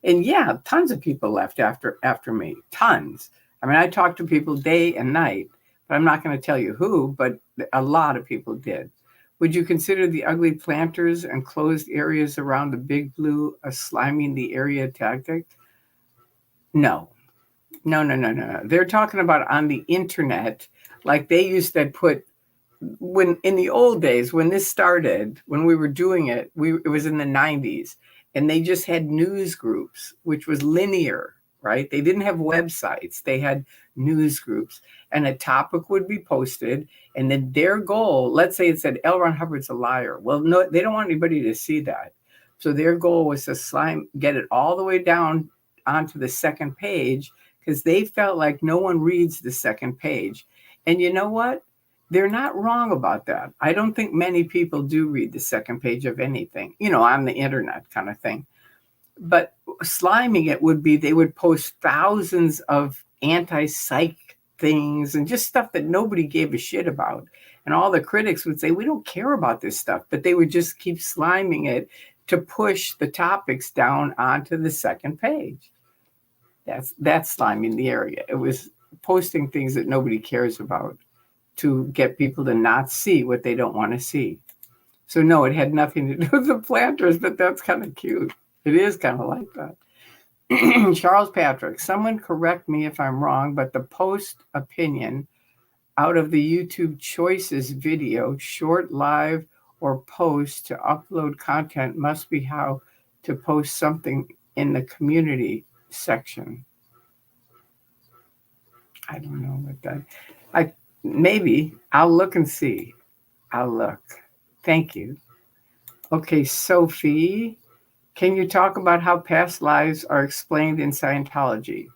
And yeah, tons of people left after me, tons. I talked to people day and night, but I'm not going to tell you who, but a lot of people did. Would you consider the ugly planters and closed areas around the Big Blue a sliming the area tactic? No. They're talking about on the internet, like they used to put, when in the old days, when this started, when we were doing it, it was in the 90s, and they just had news groups, which was linear, right? They didn't have websites. They had news groups, and a topic would be posted, and then their goal, let's say it said L. Ron Hubbard's a liar. Well, no, they don't want anybody to see that. So their goal was to get it all the way down onto the second page, because they felt like no one reads the second page. And you know what? They're not wrong about that. I don't think many people do read the second page of anything, on the internet kind of thing. But sliming it would be, they would post thousands of anti-psych things and just stuff that nobody gave a shit about. And all the critics would say, we don't care about this stuff, but they would just keep sliming it to push the topics down onto the second page. That's sliming the area. It was posting things that nobody cares about to get people to not see what they don't want to see. So no, it had nothing to do with the planters, but that's kind of cute. It is kind of like that. Charles Patrick, someone correct me if I'm wrong, but the post opinion out of the YouTube choices video, short, live, or post to upload content must be how to post something in the community section. I don't know what that. Maybe I'll look and see. I'll look. Thank you. Okay, Sophie, can you talk about how past lives are explained in Scientology?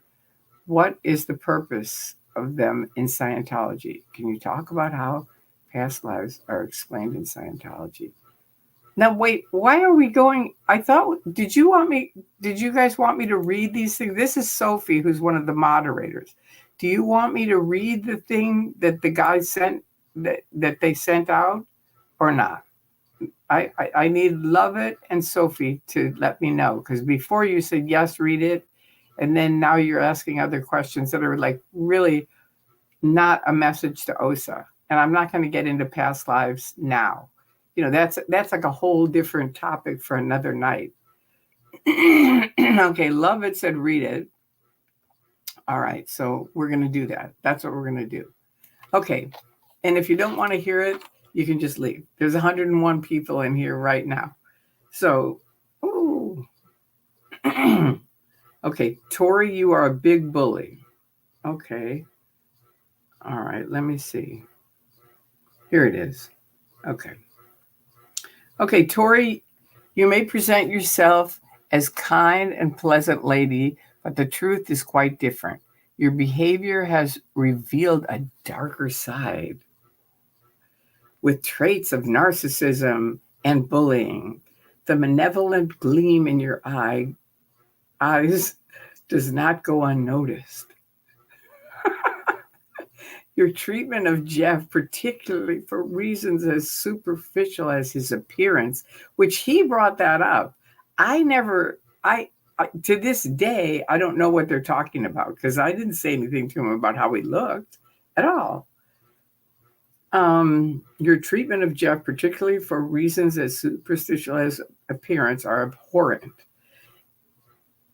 What is the purpose of them in Scientology? Can you talk about how past lives are explained in Scientology? Now, wait, why are we going? I thought, did you guys want me to read these things? This is Sophie, who's one of the moderators. Do you want me to read the thing that the guys sent, that they sent out, or not? I need Lovett and Sophie to let me know, because before you said yes, read it, and then now you're asking other questions that are like really not a message to OSA. And I'm not going to get into past lives now. That's like a whole different topic for another night. Okay, Lovett said read it. All right, so we're going to do that. That's what we're going to do. Okay, and if you don't want to hear it, you can just leave. There's 101 people in here right now. So, ooh. Okay, Tori, you are a big bully. Okay. All right, let me see. Here it is. Okay. Okay, Tori, you may present yourself as kind and pleasant lady, but the truth is quite different. Your behavior has revealed a darker side with traits of narcissism and bullying. The malevolent gleam in your eyes does not go unnoticed. Your treatment of Jeff, particularly for reasons as superficial as his appearance, which he brought that up. To this day, I don't know what they're talking about, because I didn't say anything to him about how he looked at all. Your treatment of Jeff, particularly for reasons as superficial as appearance, are abhorrent.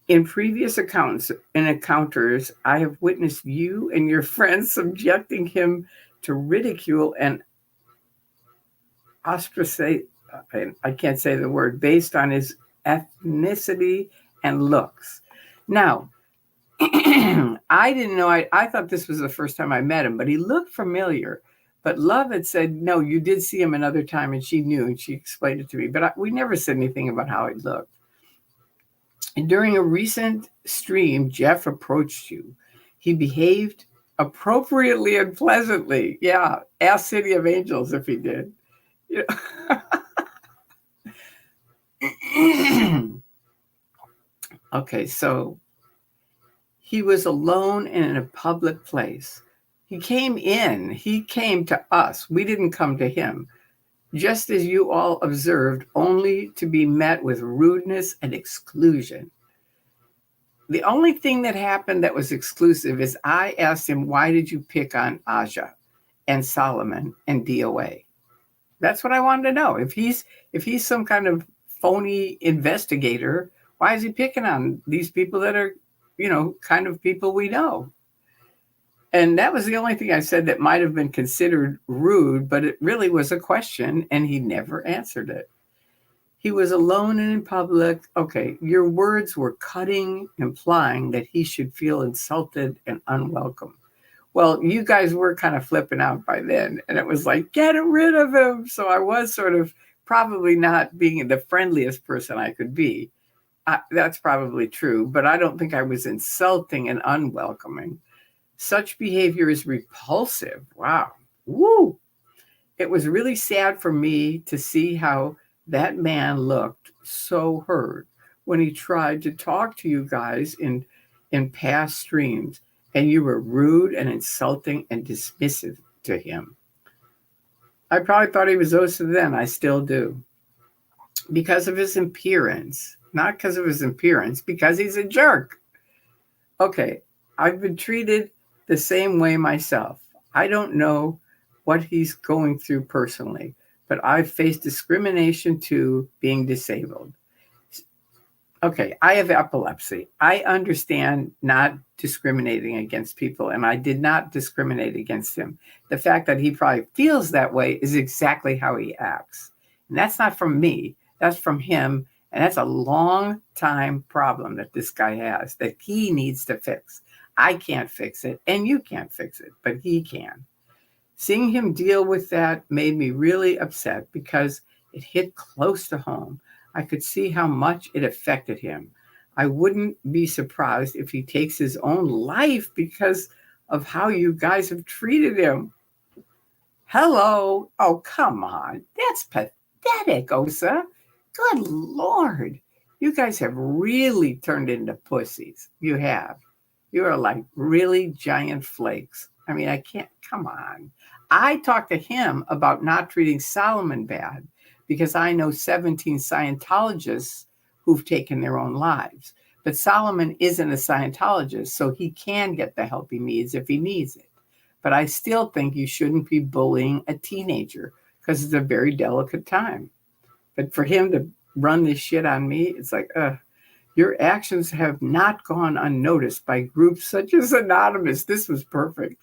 In previous encounters, I have witnessed you and your friends subjecting him to ridicule and ostracism, I can't say the word, based on his ethnicity and looks. Now, I didn't know, I thought this was the first time I met him, but he looked familiar. But Love had said, no, you did see him another time, and she knew, and she explained it to me. But we never said anything about how he looked. And during a recent stream, Jeff approached you. He behaved appropriately and pleasantly. Yeah, ask City of Angels if he did. Okay, so he was alone and in a public place. He came to us. We didn't come to him. Just as you all observed, only to be met with rudeness and exclusion. The only thing that happened that was exclusive is I asked him, why did you pick on Aja and Solomon and DOA? That's what I wanted to know. If he's some kind of phony investigator, why is he picking on these people that are, kind of people we know? And that was the only thing I said that might have been considered rude, but it really was a question, and he never answered it. He was alone and in public. Okay, your words were cutting, implying that he should feel insulted and unwelcome. Well, you guys were kind of flipping out by then, and it was like, get rid of him. So I was sort of probably not being the friendliest person I could be. That's probably true, but I don't think I was insulting and unwelcoming. Such behavior is repulsive. Wow. Woo. It was really sad for me to see how that man looked so hurt when he tried to talk to you guys in past streams, and you were rude and insulting and dismissive to him. I probably thought he was OSA then. I still do. Because of his appearance. Not because of his appearance, because he's a jerk. Okay, I've been treated the same way myself. I don't know what he's going through personally, but I've faced discrimination too, being disabled. Okay, I have epilepsy. I understand not discriminating against people, and I did not discriminate against him. The fact that he probably feels that way is exactly how he acts. And that's not from me. That's from him And that's a long time problem that this guy has that he needs to fix. I can't fix it and you can't fix it, but he can. Seeing him deal with that made me really upset because it hit close to home. I could see how much it affected him. I wouldn't be surprised if he takes his own life because of how you guys have treated him. Hello. Oh, come on. That's pathetic, Osa. Good Lord. You guys have really turned into pussies. You have. You are like really giant flakes. I mean, I can't, come on. I talked to him about not treating Solomon bad because I know 17 Scientologists who've taken their own lives. But Solomon isn't a Scientologist, so he can get the help he needs if he needs it. But I still think you shouldn't be bullying a teenager because it's a very delicate time. But for him to run this shit on me, it's like, your actions have not gone unnoticed by groups such as Anonymous. This was perfect.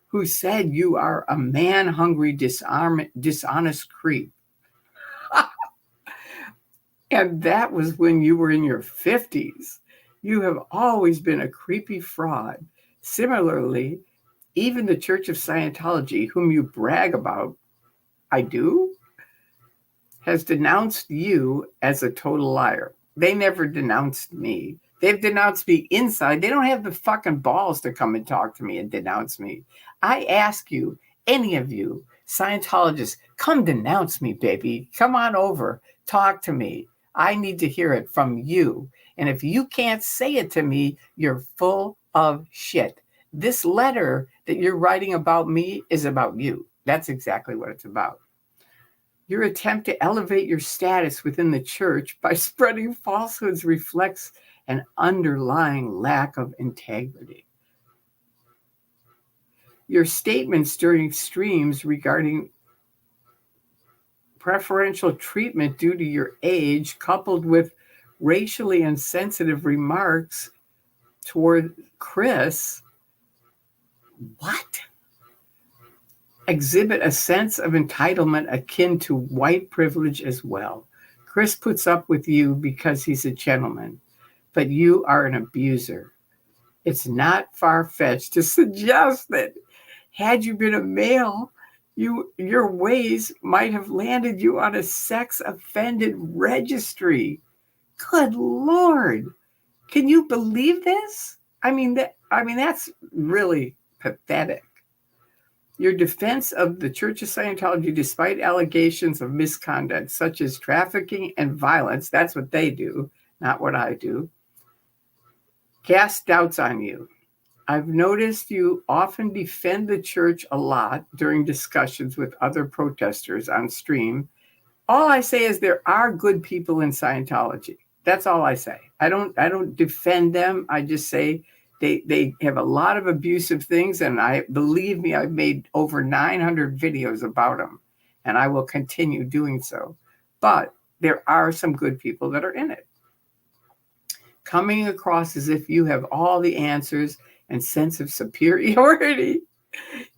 Who said you are a man-hungry, dishonest creep. And that was when you were in your 50s. You have always been a creepy fraud. Similarly, even the Church of Scientology, whom you brag about, I do, has denounced you as a total liar. They never denounced me. They've denounced me inside. They don't have the fucking balls to come and talk to me and denounce me. I ask you, any of you, Scientologists, come denounce me, baby. Come on over. Talk to me. I need to hear it from you. And if you can't say it to me, you're full of shit. This letter that you're writing about me is about you. That's exactly what it's about. Your attempt to elevate your status within the church by spreading falsehoods reflects an underlying lack of integrity. Your statements during streams regarding preferential treatment due to your age, coupled with racially insensitive remarks toward Chris, exhibit a sense of entitlement akin to white privilege as well. Chris puts up with you because he's a gentleman, but you are an abuser. It's not far-fetched to suggest that had you been a male, your ways might have landed you on a sex offended registry. Good Lord. Can you believe this? I mean, that's really pathetic. Your defense of the Church of Scientology, despite allegations of misconduct such as trafficking and violence, that's what they do, not what I do, cast doubts on you. I've noticed you often defend the church a lot during discussions with other protesters on stream. All I say is there are good people in Scientology. That's all I say. I don't defend them. I just say they have a lot of abusive things, and believe me, I've made over 900 videos about them, and I will continue doing so. But there are some good people that are in it. Coming across as if you have all the answers and sense of superiority,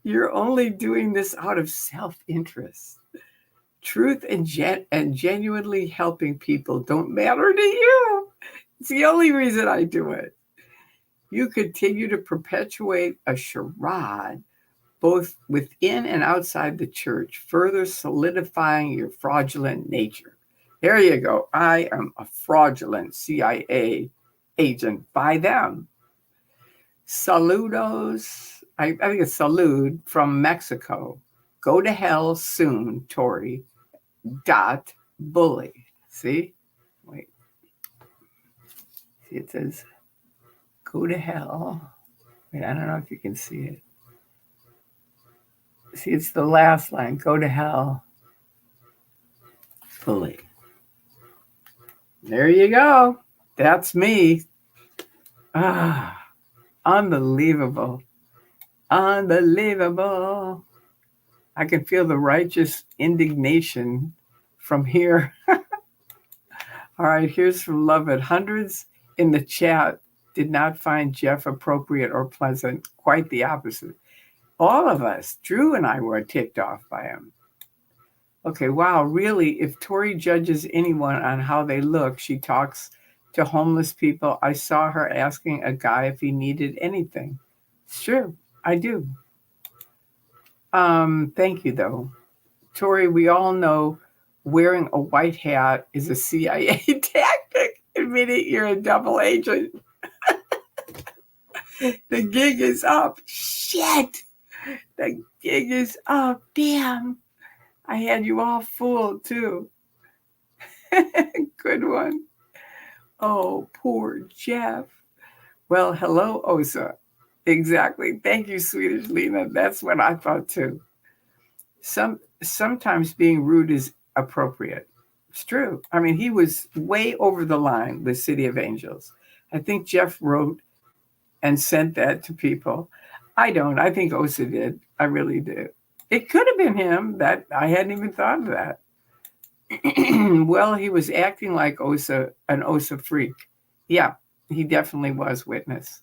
you're only doing this out of self-interest. Truth and genuinely helping people don't matter to you. It's the only reason I do it. You continue to perpetuate a charade both within and outside the church, further solidifying your fraudulent nature. There you go. I am a fraudulent CIA agent by them. Saludos. I think it's salud from Mexico. Go to hell soon, Tori. Bully. See? Wait. See, it says, go to hell. Wait, I don't know if you can see it. See, it's the last line. Go to hell. Bully. There you go. That's me. Unbelievable. Unbelievable. I can feel the righteous indignation from here. All right, here's from Love It. Hundreds in the chat did not find Jeff appropriate or pleasant. Quite the opposite. All of us, Drew and I, were ticked off by him. Okay, wow, really, if Tori judges anyone on how they look, she talks to homeless people. I saw her asking a guy if he needed anything. It's true, I do. Thank you, though. Tori, we all know wearing a white hat is a CIA tactic. Admitting you're a double agent. The gig is up. Shit! The gig is up. Damn. I had you all fooled, too. Good one. Oh, poor Jeff. Well, hello, Osa. Exactly. Thank you, Swedish Lena. That's what I thought too. Sometimes being rude is appropriate. It's true. I mean, he was way over the line with City of Angels. I think Jeff wrote and sent that to people. I don't. I think Osa did. I really do. It could have been him. That I hadn't even thought of that. Well, he was acting like an Osa freak. Yeah, he definitely was, Witness.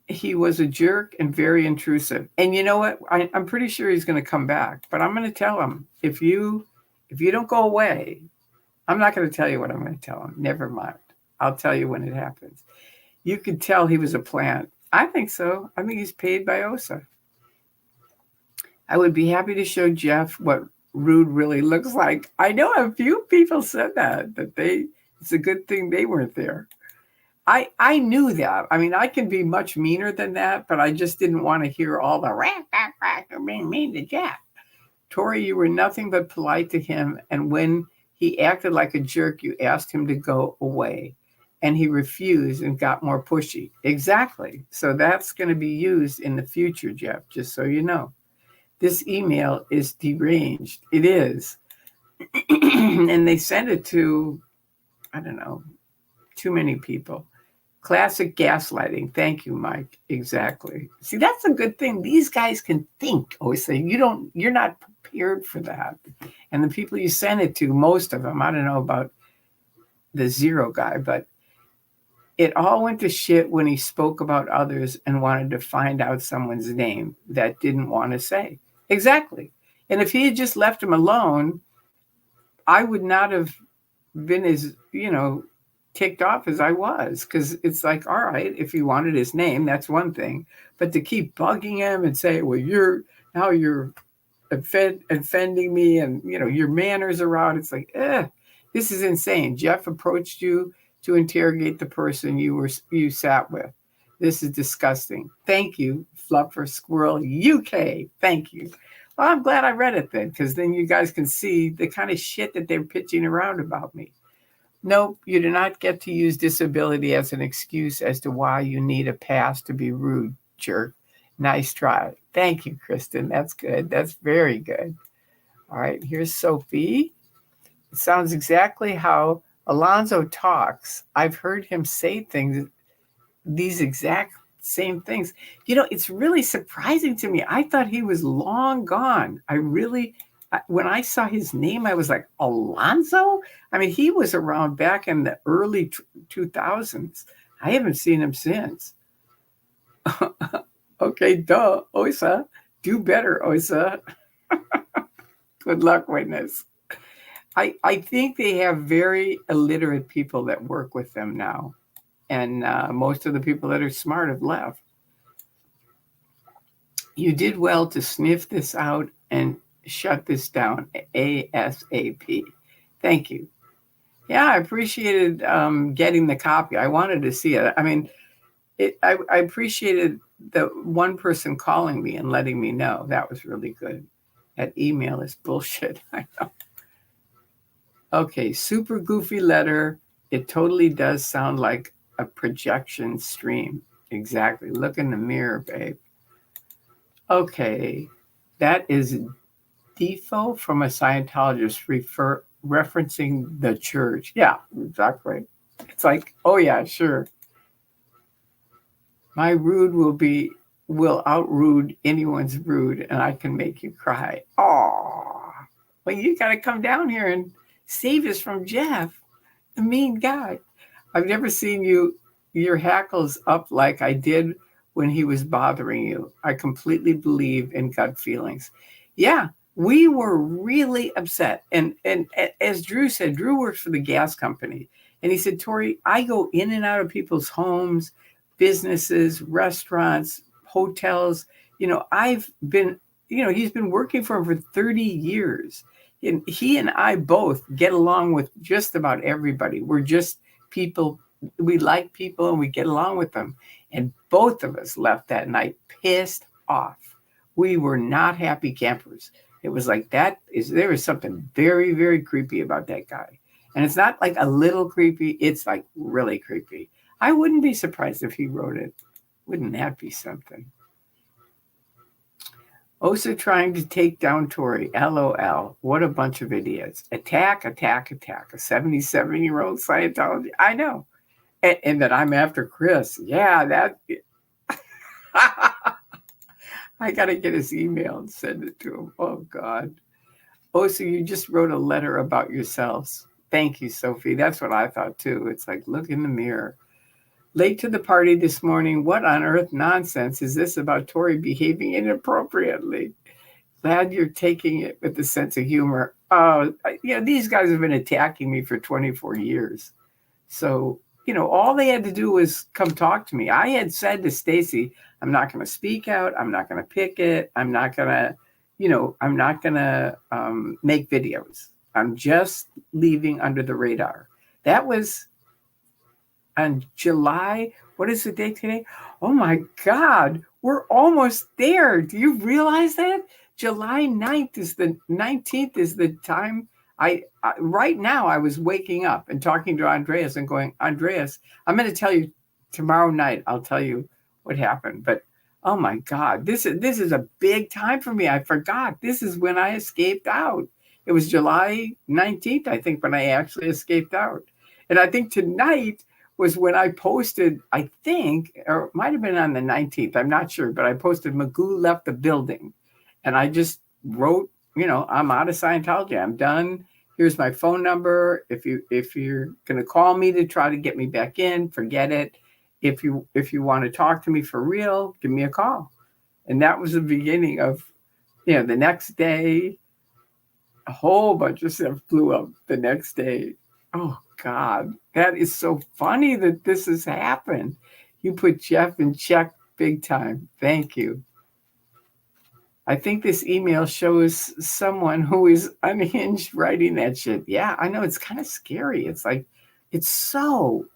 He was a jerk and very intrusive. And you know what? I'm pretty sure he's going to come back. But I'm going to tell him, if you don't go away, I'm not going to tell you what I'm going to tell him. Never mind. I'll tell you when it happens. You could tell he was a plant. I think so. I think he's paid by Osa. I would be happy to show Jeff what rude really looks like. I know a few people said that it's a good thing they weren't there. I knew that. I mean, I can be much meaner than that, but I just didn't want to hear all the rack, rack, rack, or being mean to Jeff. Tori, you were nothing but polite to him, and when he acted like a jerk, you asked him to go away, and he refused and got more pushy. Exactly. So that's going to be used in the future, Jeff, just so you know. This email is deranged. It is. And they sent it to, I don't know, too many people. Classic gaslighting. Thank you, Mike. Exactly. See, that's a good thing. These guys can think. Always say you're not prepared for that. And the people you send it to, most of them, I don't know about the zero guy, but it all went to shit when he spoke about others and wanted to find out someone's name that didn't want to say. Exactly. And if he had just left him alone, I would not have been as, ticked off as I was, because it's like, all right, if you wanted his name, that's one thing, but to keep bugging him and say, well, you're offending me, and your manners are out. It's like, this is insane. Jeff approached you to interrogate the person you sat with. This is disgusting. Thank you, Fluffer Squirrel UK. Thank you. Well, I'm glad I read it then, because then you guys can see the kind of shit that they're pitching around about me. Nope, you do not get to use disability as an excuse as to why you need a pass to be rude, jerk. Nice try. Thank you, Kristen. That's good. That's very good. All right, here's Sophie. It sounds exactly how Alonzo talks. I've heard him say these exact same things. It's really surprising to me. I thought he was long gone. When I saw his name, I was like, Alonzo? I mean, he was around back in the early 2000s. I haven't seen him since. Okay, duh, Osa. Do better, Osa. Good luck, Witness. I think they have very illiterate people that work with them now. And most of the people that are smart have left. You did well to sniff this out and shut this down ASAP. Thank you. Yeah, I appreciated getting the copy. I wanted to see it. I mean, I appreciated the one person calling me and letting me know. That was really good. That email is bullshit. I know. Okay, super goofy letter. It totally does sound like a projection stream. Exactly. Look in the mirror, babe. Okay, that is defo from a Scientologist referencing the church. Yeah, exactly. It's like, oh yeah, sure. My rude will outrude anyone's rude, and I can make you cry. Oh, well, you got to come down here and save us from Jeff, the mean guy. I've never seen your hackles up like I did when he was bothering you. I completely believe in gut feelings. Yeah, We were really upset. And as Drew said, Drew works for the gas company. And he said, Tori, I go in and out of people's homes, businesses, restaurants, hotels. I've been, he's been working for him for 30 years. And he and I both get along with just about everybody. We're just people. We like people and we get along with them. And both of us left that night pissed off. We were not happy campers. It was like there is something very, very creepy about that guy. And it's not like a little creepy, it's like really creepy. I wouldn't be surprised if he wrote it. Wouldn't that be something? Osa trying to take down Tori. LOL. What a bunch of idiots. Attack, attack, attack. A 77-year-old Scientology. I know. And that I'm after Chris. Yeah, that. I got to get his email and send it to him. Oh, God. Oh, so you just wrote a letter about yourselves. Thank you, Sophie. That's what I thought, too. It's like, look in the mirror. Late to the party this morning. What on earth nonsense is this about Tori behaving inappropriately? Glad you're taking it with a sense of humor. Oh, these guys have been attacking me for 24 years. So, all they had to do was come talk to me. I had said to Stacy, I'm not going to speak out. I'm not going to pick it. I'm not going to, make videos. I'm just leaving under the radar. That was on July. What is the date today? Oh my God, we're almost there. Do you realize that? July 9th is the 19th is the time. Right now I was waking up and talking to Andreas and going, Andreas, I'm going to tell you tomorrow night. I'll tell you what happened. But oh my God, this is a big time for me. I forgot. This is when I escaped out. It was July 19th, I think, when I actually escaped out. And I think tonight was when I posted, I think, or it might have been on the 19th. I'm not sure, but I posted Magoo left the building. And I just wrote, I'm out of Scientology. I'm done. Here's my phone number. If you're going to call me to try to get me back in, forget it. If you want to talk to me for real, give me a call. And that was the beginning of, the next day, a whole bunch of stuff blew up the next day. Oh God, that is so funny that this has happened. You put Jeff in check big time. Thank you. I think this email shows someone who is unhinged writing that shit. Yeah, I know. It's kind of scary. It's like, it's so,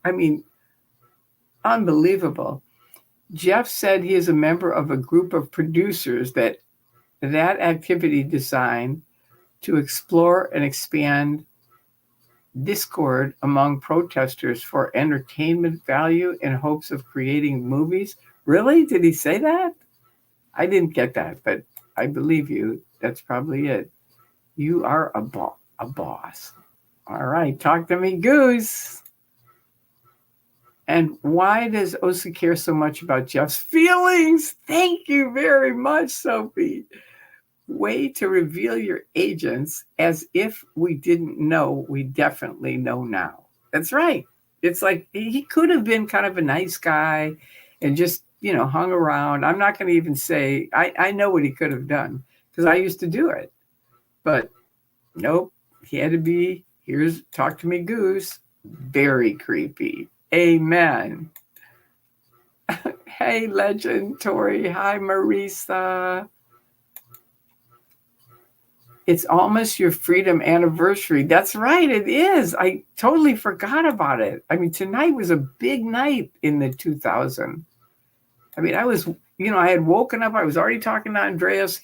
unbelievable. Jeff said he is a member of a group of producers that activity designed to explore and expand discord among protesters for entertainment value in hopes of creating movies. Really? Did he say that? I didn't get that, but I believe you. That's probably it. You are a boss. All right, talk to me, Goose. And why does Osa care so much about Jeff's feelings? Thank you very much, Sophie. Way to reveal your agents as if we didn't know, we definitely know now. That's right. It's like he could have been kind of a nice guy and just, hung around. I'm not going to even say, I know what he could have done because I used to do it. But nope, he had to be, here's talk to me, Goose. Very creepy. Amen. Hey, Legend, Tori. Hi, Marisa. It's almost your freedom anniversary. That's right, it is. I totally forgot about it. Tonight was a big night in the 2000. I was, I had woken up. I was already talking to Andreas.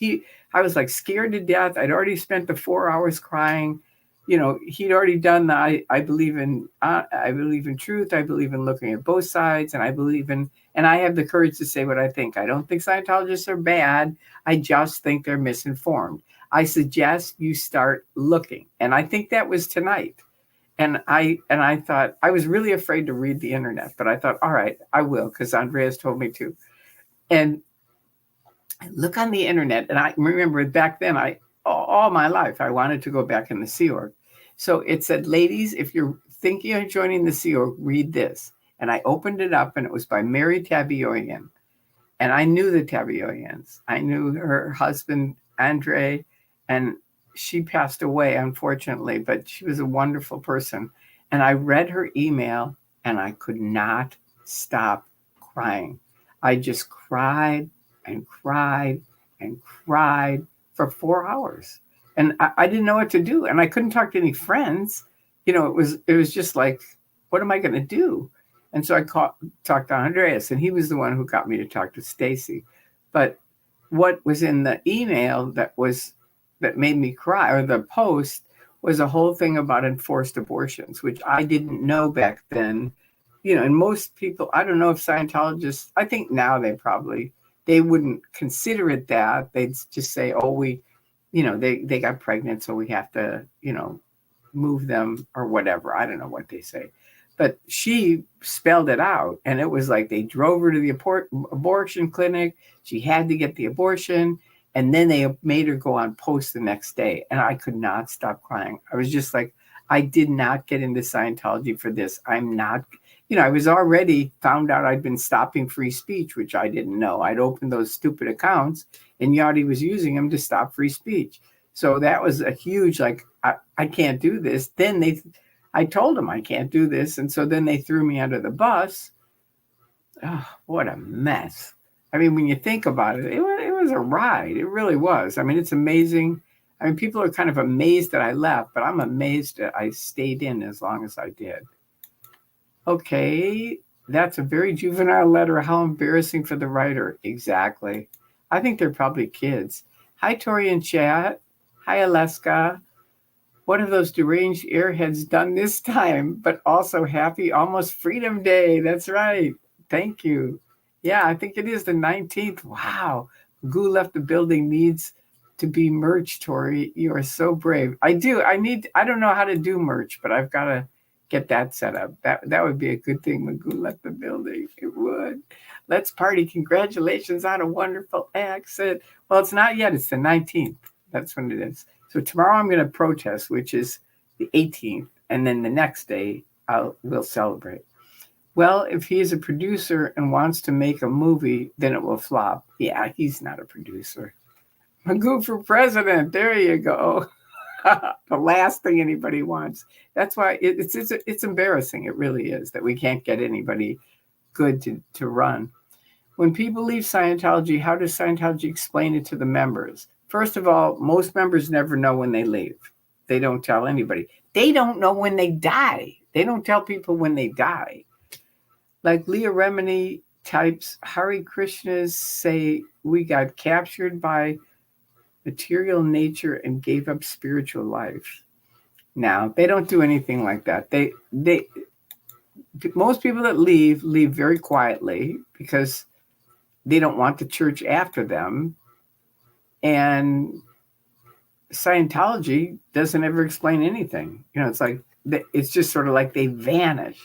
I was like scared to death. I'd already spent the 4 hours crying. He'd already done the, I believe in truth. I believe in looking at both sides. And and I have the courage to say what I think. I don't think Scientologists are bad. I just think they're misinformed. I suggest you start looking. And I think that was tonight. And I thought, I was really afraid to read the internet, but I thought, all right, I will, because Andreas told me to. And I look on the internet, and I remember back then, all my life, I wanted to go back in the Sea Org. So it said, ladies, if you're thinking of joining the Sea Org, read this. And I opened it up, and it was by Mary Tabayoyan. And I knew the Tabayoyans. I knew her husband, Andre, and she passed away, unfortunately, but she was a wonderful person. And I read her email and I could not stop crying. I just cried and cried and cried for 4 hours. And I didn't know what to do. And I couldn't talk to any friends. It was just like, what am I going to do? And so I talked to Andreas, and he was the one who got me to talk to Stacy. But what was in the email that made me cry, or the post, was a whole thing about enforced abortions, which I didn't know back then. And most people, I don't know if Scientologists, I think now they wouldn't consider it that. They'd just say, oh, they got pregnant, so we have to, move them or whatever. I don't know what they say. But she spelled it out, and it was like they drove her to the abortion clinic. She had to get the abortion, and then they made her go on post the next day. And I could not stop crying. I was just like, I did not get into Scientology for this. I'm not, I was already found out I'd been stopping free speech, which I didn't know. I'd opened those stupid accounts, and Yachty was using them to stop free speech. So that was a huge, like, I can't do this. Then I told them I can't do this. And so then they threw me under the bus. Oh, what a mess. I mean, when you think about it, it was a ride. It really was. I mean, it's amazing. I mean, people are kind of amazed that I left, but I'm amazed that I stayed in as long as I did. Okay, that's a very juvenile letter. How embarrassing for the writer. Exactly. I think they're probably kids. Hi, Tori in chat. Hi, Alaska. What have those deranged airheads done this time? But also happy almost Freedom Day. That's right. Thank you. Yeah, I think it is the 19th. Wow. Goo left the building needs to be merch, Tori. You are so brave. I do. I don't know how to do merch, but I've got to get that set up. That would be a good thing when Goo left the building. It would. Let's party. Congratulations on a wonderful exit. Well, it's not yet. It's the 19th. That's when it is. So tomorrow I'm going to protest, which is the 18th. And then the next day we'll celebrate. Well, if he is a producer and wants to make a movie, then it will flop. Yeah, he's not a producer. Magoo for president. There you go. The last thing anybody wants. That's why it's embarrassing. It really is that we can't get anybody good to run. When people leave Scientology, how does Scientology explain it to the members? First of all, most members never know when they leave. They don't tell anybody. They don't know when they die. They don't tell people when they die. Like Leah Remini types, Hare Krishnas say we got captured by material nature and gave up spiritual life. Now, they don't do anything like that. Most people that leave very quietly because they don't want the church after them. And Scientology doesn't ever explain anything. It's just sort of like they vanish.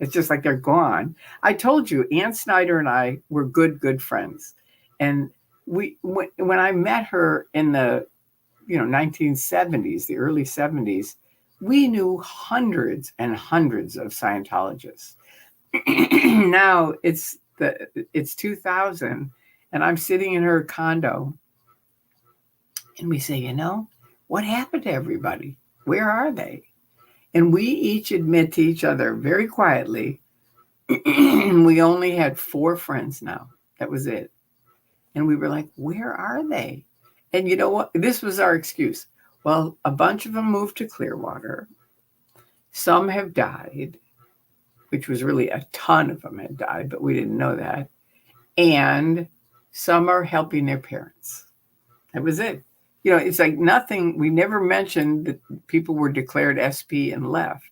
It's just like they're gone. I told you, Ann Snyder and I were good friends. And when I met her in the 1970s, the early 70s, we knew hundreds and hundreds of Scientologists. Now it's 2000, and I'm sitting in her condo, and we say, what happened to everybody? Where are they? And we each admit to each other very quietly, we only had 4 friends now. That was it. And we were like, where are they? And you know what? This was our excuse. Well, a bunch of them moved to Clearwater. Some have died, which was really a ton of them had died, but we didn't know that. And some are helping their parents. That was it. It's like nothing. We never mentioned that people were declared SP and left,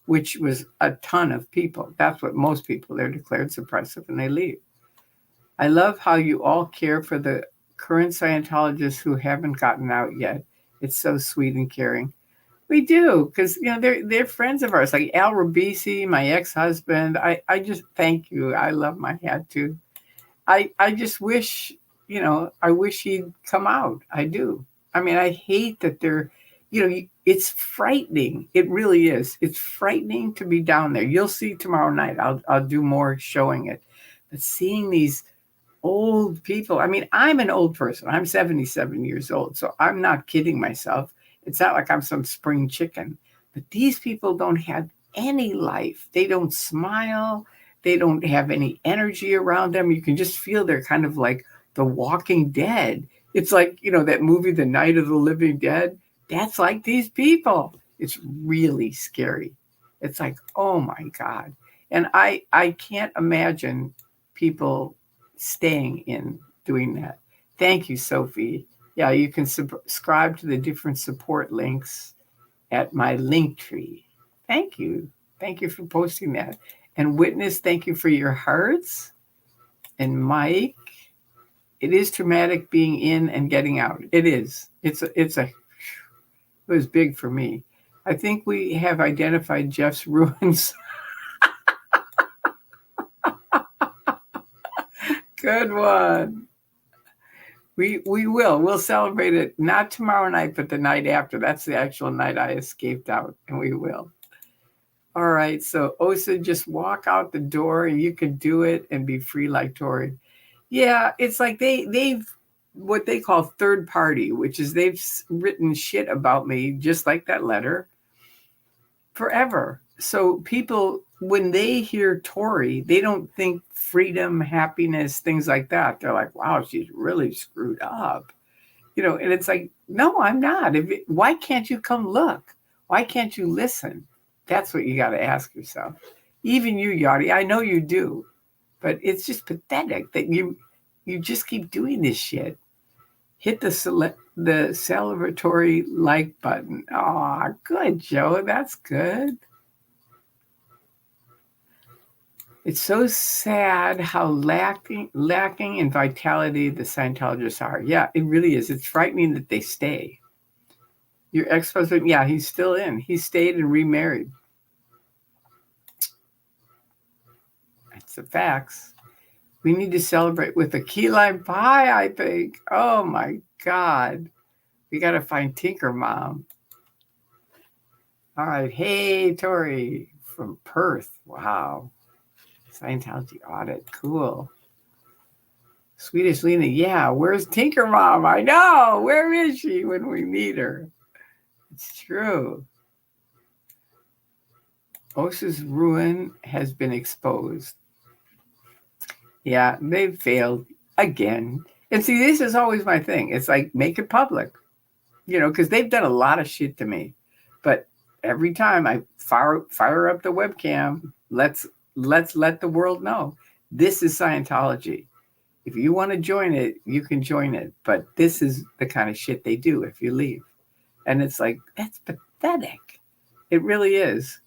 which was a ton of people. That's what most people, they're declared suppressive and they leave. I love how you all care for the current Scientologists who haven't gotten out yet. It's so sweet and caring. We do, because they're friends of ours, like Al Rabisi, my ex-husband. I just thank you. I love my hat too. I just wish, I wish he'd come out. I do. I mean, I hate that they're, it's frightening. It really is. It's frightening to be down there. You'll see tomorrow night. I'll do more showing it. But seeing these old people. I mean, I'm an old person. I'm 77 years old, so I'm not kidding myself. It's not like I'm some spring chicken. But these people don't have any life. They don't smile. They don't have any energy around them. You can just feel they're kind of like the Walking Dead. It's like, that movie, The Night of the Living Dead. That's like these people. It's really scary. It's like, oh my God. And I can't imagine people staying in doing that. Thank you, Sophie. Yeah, you can subscribe to the different support links at my link tree. Thank you. Thank you for posting that. And Witness, thank you for your hearts. And Mike, it is traumatic being in and getting out. It is. It was big for me. I think we have identified Jeff's ruins. Good one. We will. We'll celebrate it not tomorrow night, but the night after. That's the actual night I escaped out, and we will. All right. So Osa, just walk out the door and you can do it and be free like Tori. Yeah, it's like they've what they call third party, which is they've written shit about me, just like that letter, forever. So people, when they hear Tori, they don't think freedom, happiness, things like that. They're like, wow, she's really screwed up. And it's like, no, I'm not. Why can't you come look? Why can't you listen? That's what you got to ask yourself. Even you, Yachty, I know you do, but it's just pathetic that you just keep doing this shit. Hit the celebratory like button. Oh, good, Joe. That's good. It's so sad how lacking in vitality the Scientologists are. Yeah, it really is. It's frightening that they stay. Your ex-husband, yeah, he's still in. He stayed and remarried. That's the facts. We need to celebrate with a key lime pie, I think. Oh, my God. We got to find Tinker Mom. All right. Hey, Tori from Perth. Wow. Scientology audit. Cool. Swedish Lena. Yeah. Where's Tinker Mom? I know. Where is she when we meet her? It's true. Osa's ruin has been exposed. Yeah, they've failed again. And see, this is always my thing. It's like, make it public, because they've done a lot of shit to me. But every time I fire up the webcam, let's let the world know this is Scientology. If you want to join it, you can join it. But this is the kind of shit they do if you leave. And it's like, that's pathetic. It really is.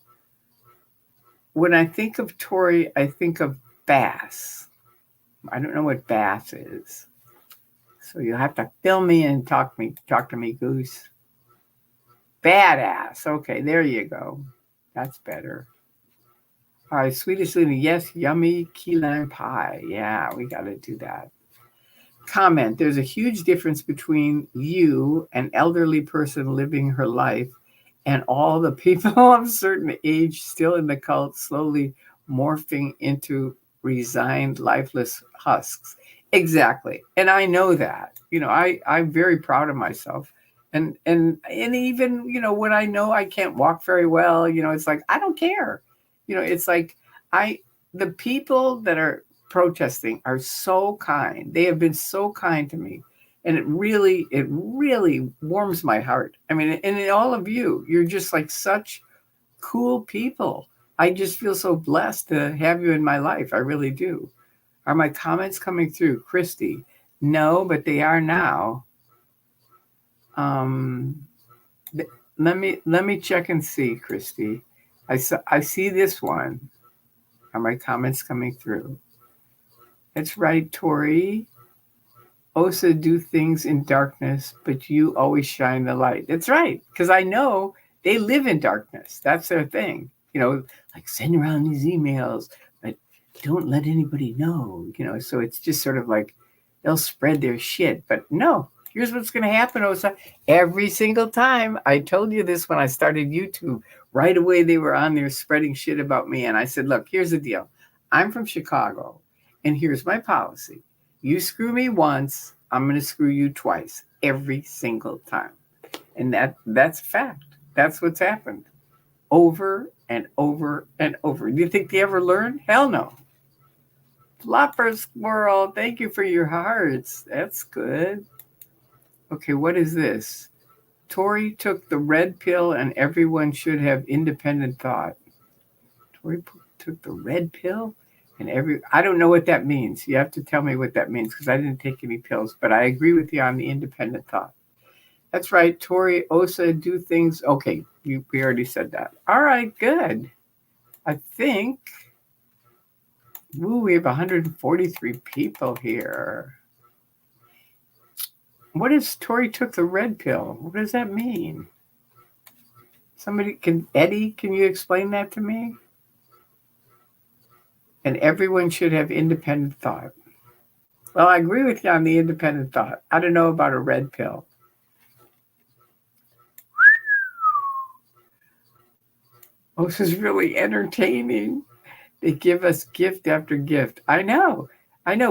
When I think of Tori, I think of Bass. I don't know what Bass is. So you'll have to fill me and talk to me, Goose. Badass. Okay, there you go. That's better. All right, Swedish Lena. Yes, yummy key lime pie. Yeah, we got to do that. Comment. There's a huge difference between you, an elderly person living her life, and all the people of a certain age still in the cult, slowly morphing into resigned, lifeless husks. Exactly. And I know that. I'm very proud of myself. And even, when I know I can't walk very well, it's like, I don't care. It's like the people that are protesting are so kind. They have been so kind to me. And it really warms my heart. I mean, and all of you're just like such cool people. I just feel so blessed to have you in my life. I really do. Are my comments coming through, Christy? No, but they are now. Let me check and see, Christy. I see this one. Are my comments coming through? That's right, Tori. Osa do things in darkness, but you always shine the light. That's right, because I know they live in darkness. That's their thing. Like send around these emails, but don't let anybody know. So it's just sort of like they'll spread their shit. But no, here's what's going to happen, Osa. Every single time, I told you this when I started YouTube. Right away, they were on there spreading shit about me. And I said, look, here's the deal. I'm from Chicago, and here's my policy. You screw me once, I'm going to screw you twice, every single time. And that's fact. That's what's happened over and over and over. Do you think they ever learn? Hell no. Flopper Squirrel, thank you for your hearts. That's good. Okay, what is this? Tori took the red pill and everyone should have independent thought. Tori took the red pill and I don't know what that means. You have to tell me what that means because I didn't take any pills, but I agree with you on the independent thought. That's right, Tori, Osa, do things. Okay, we already said that. All right, good. I think, we have 143 people here. What is Tori took the red pill? What does that mean? Eddie, can you explain that to me? And everyone should have independent thought. Well, I agree with you on the independent thought. I don't know about a red pill. Oh, this is really entertaining. They give us gift after gift. I know.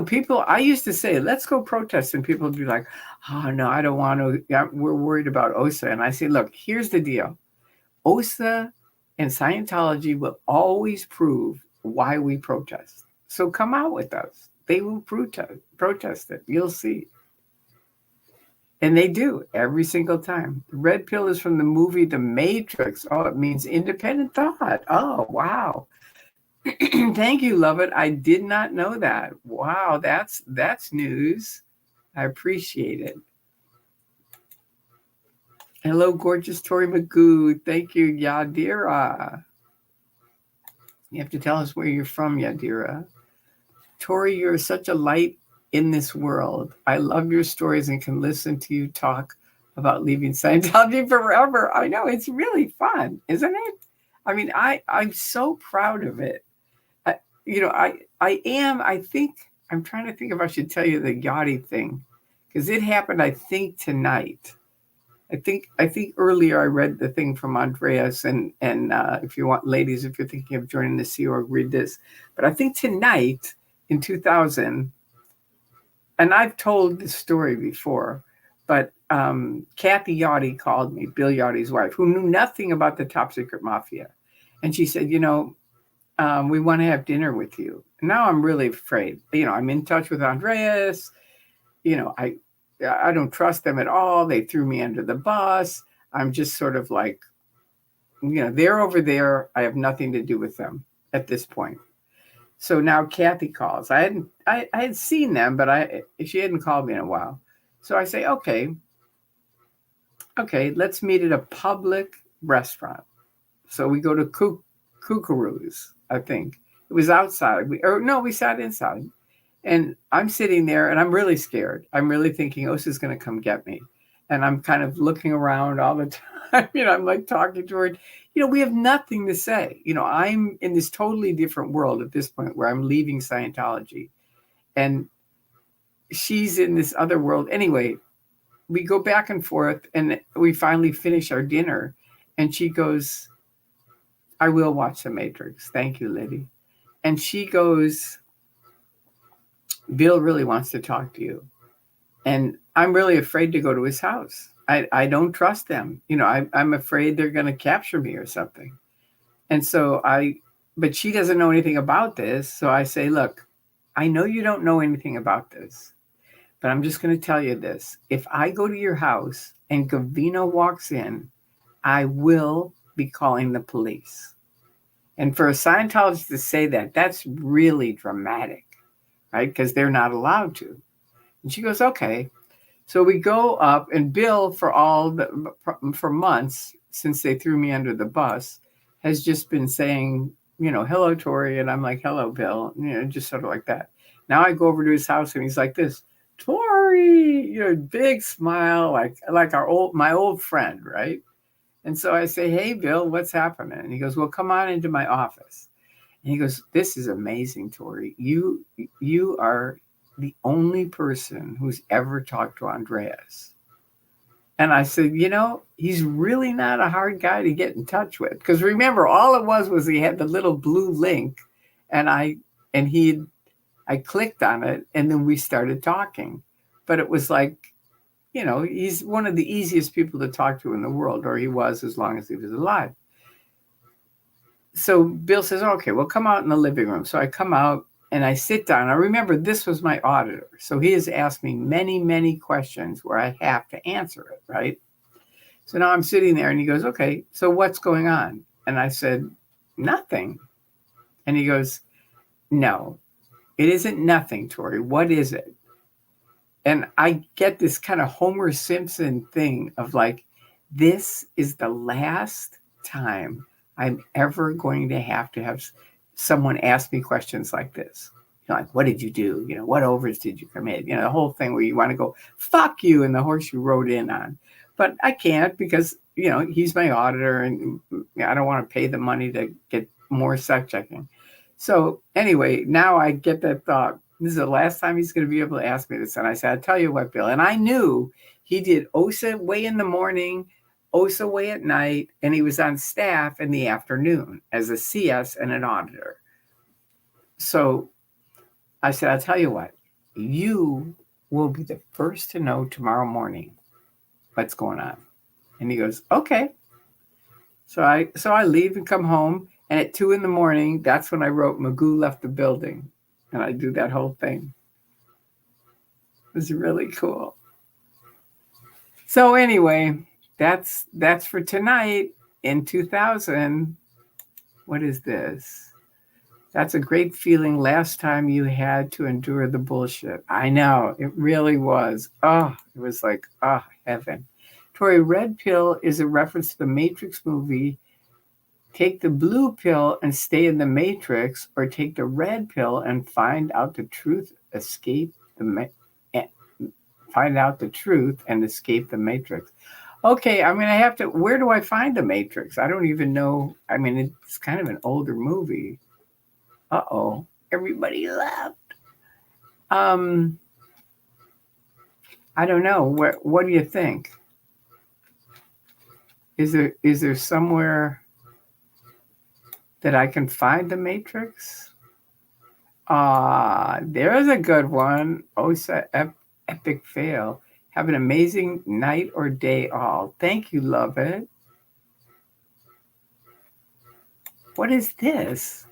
People, I used to say, let's go protest. And people would be like, oh, no, I don't want to. We're worried about OSA. And I say, look, here's the deal. OSA and Scientology will always prove why we protest. So come out with us. They will protest it. You'll see. And they do every single time. The red pill is from the movie The Matrix. Oh, it means independent thought. Oh, wow. Thank you, love it. I did not know that. Wow, that's news. I appreciate it. Hello, gorgeous Tori Magoo. Thank you, Yadira. You have to tell us where you're from, Yadira. Tori, you're such a light in this world. I love your stories and can listen to you talk about leaving Scientology forever. I know, it's really fun, isn't it? I mean, I'm so proud of it. I am. I'm trying to think if I should tell you the Yachty thing, because it happened, I think, tonight. I think earlier I read the thing from Andreas, and if you want, ladies, if you're thinking of joining the Sea Org, read this. But I think tonight in 2000, and I've told this story before, but Kathy Yachty called me, Bill Yachty's wife, who knew nothing about the top secret mafia. And she said, we want to have dinner with you. And now I'm really afraid. I'm in touch with Andreas. I don't trust them at all. They threw me under the bus. I'm just sort of like, they're over there. I have nothing to do with them at this point. So now Kathy calls. I had seen them, but she hadn't called me in a while. So I say, okay, let's meet at a public restaurant. So we go to Kookaroo's, I think. It was outside. We sat inside. And I'm sitting there and I'm really scared. I'm really thinking Osa's going to come get me. And I'm kind of looking around all the time. I'm like talking to her. We have nothing to say. I'm in this totally different world at this point where I'm leaving Scientology. And she's in this other world. Anyway, we go back and forth and we finally finish our dinner. And she goes, I will watch The Matrix. Thank you, Liddy. And she goes, Bill really wants to talk to you. And I'm really afraid to go to his house. I don't trust them. I'm afraid they're going to capture me or something. And so but she doesn't know anything about this. So I say, look, I know you don't know anything about this, but I'm just going to tell you this. If I go to your house and Gavino walks in, I will be calling the police. And for a Scientologist to say that, that's really dramatic. Right? Because they're not allowed to. And she goes, okay. So we go up, and Bill, for months, since they threw me under the bus, has just been saying, hello, Tori. And I'm like, hello, Bill. Just sort of like that. Now I go over to his house and he's like this, Tori, big smile, like my old friend, right? And so I say, hey, Bill, what's happening? And he goes, well, come on into my office. And he goes, this is amazing, Tori. You are the only person who's ever talked to Andreas. And I said, he's really not a hard guy to get in touch with. Because remember, all it was he had the little blue link. And he'd I clicked on it, and then we started talking. But it was like, he's one of the easiest people to talk to in the world, or he was as long as he was alive. So Bill says, okay, well, come out in the living room. So I come out and I sit down. I remember this was my auditor. So he has asked me many, many questions where I have to answer it, right? So now I'm sitting there and he goes, okay, so what's going on? And I said, nothing. And he goes, no, it isn't nothing, Tori. What is it? And I get this kind of Homer Simpson thing of like, this is the last time I'm ever going to have someone ask me questions like this. Like, what did you do? What overs did you commit? The whole thing where you want to go, fuck you, and the horse you rode in on. But I can't because, he's my auditor and I don't want to pay the money to get more suck checking. So anyway, now I get that thought. This is the last time he's going to be able to ask me this. And I said, I'll tell you what, Bill. And I knew he did OSA way in the morning, OSA way at night, and he was on staff in the afternoon as a CS and an auditor. So I said, I'll tell you what, you will be the first to know tomorrow morning what's going on. And he goes, okay. So I leave and come home. And at 2 a.m, that's when I wrote Magoo left the building. And I do that whole thing. It was really cool. So anyway, that's for tonight in 2000. What is this? That's a great feeling last time you had to endure the bullshit. I know, it really was. Oh, it was like, oh, heaven. Tori, red pill is a reference to the Matrix movie. Take the blue pill and stay in the Matrix, or take the red pill and find out the truth, find out the truth and escape the Matrix. Okay, I mean, I have to, where do I find the Matrix? I don't even know. I mean, it's kind of an older movie. Uh-oh, everybody left. I don't know. What do you think? Is there somewhere that I can find the Matrix? There's a good one. OSA epic fail. Have an amazing night or day all. Thank you, love it. What is this?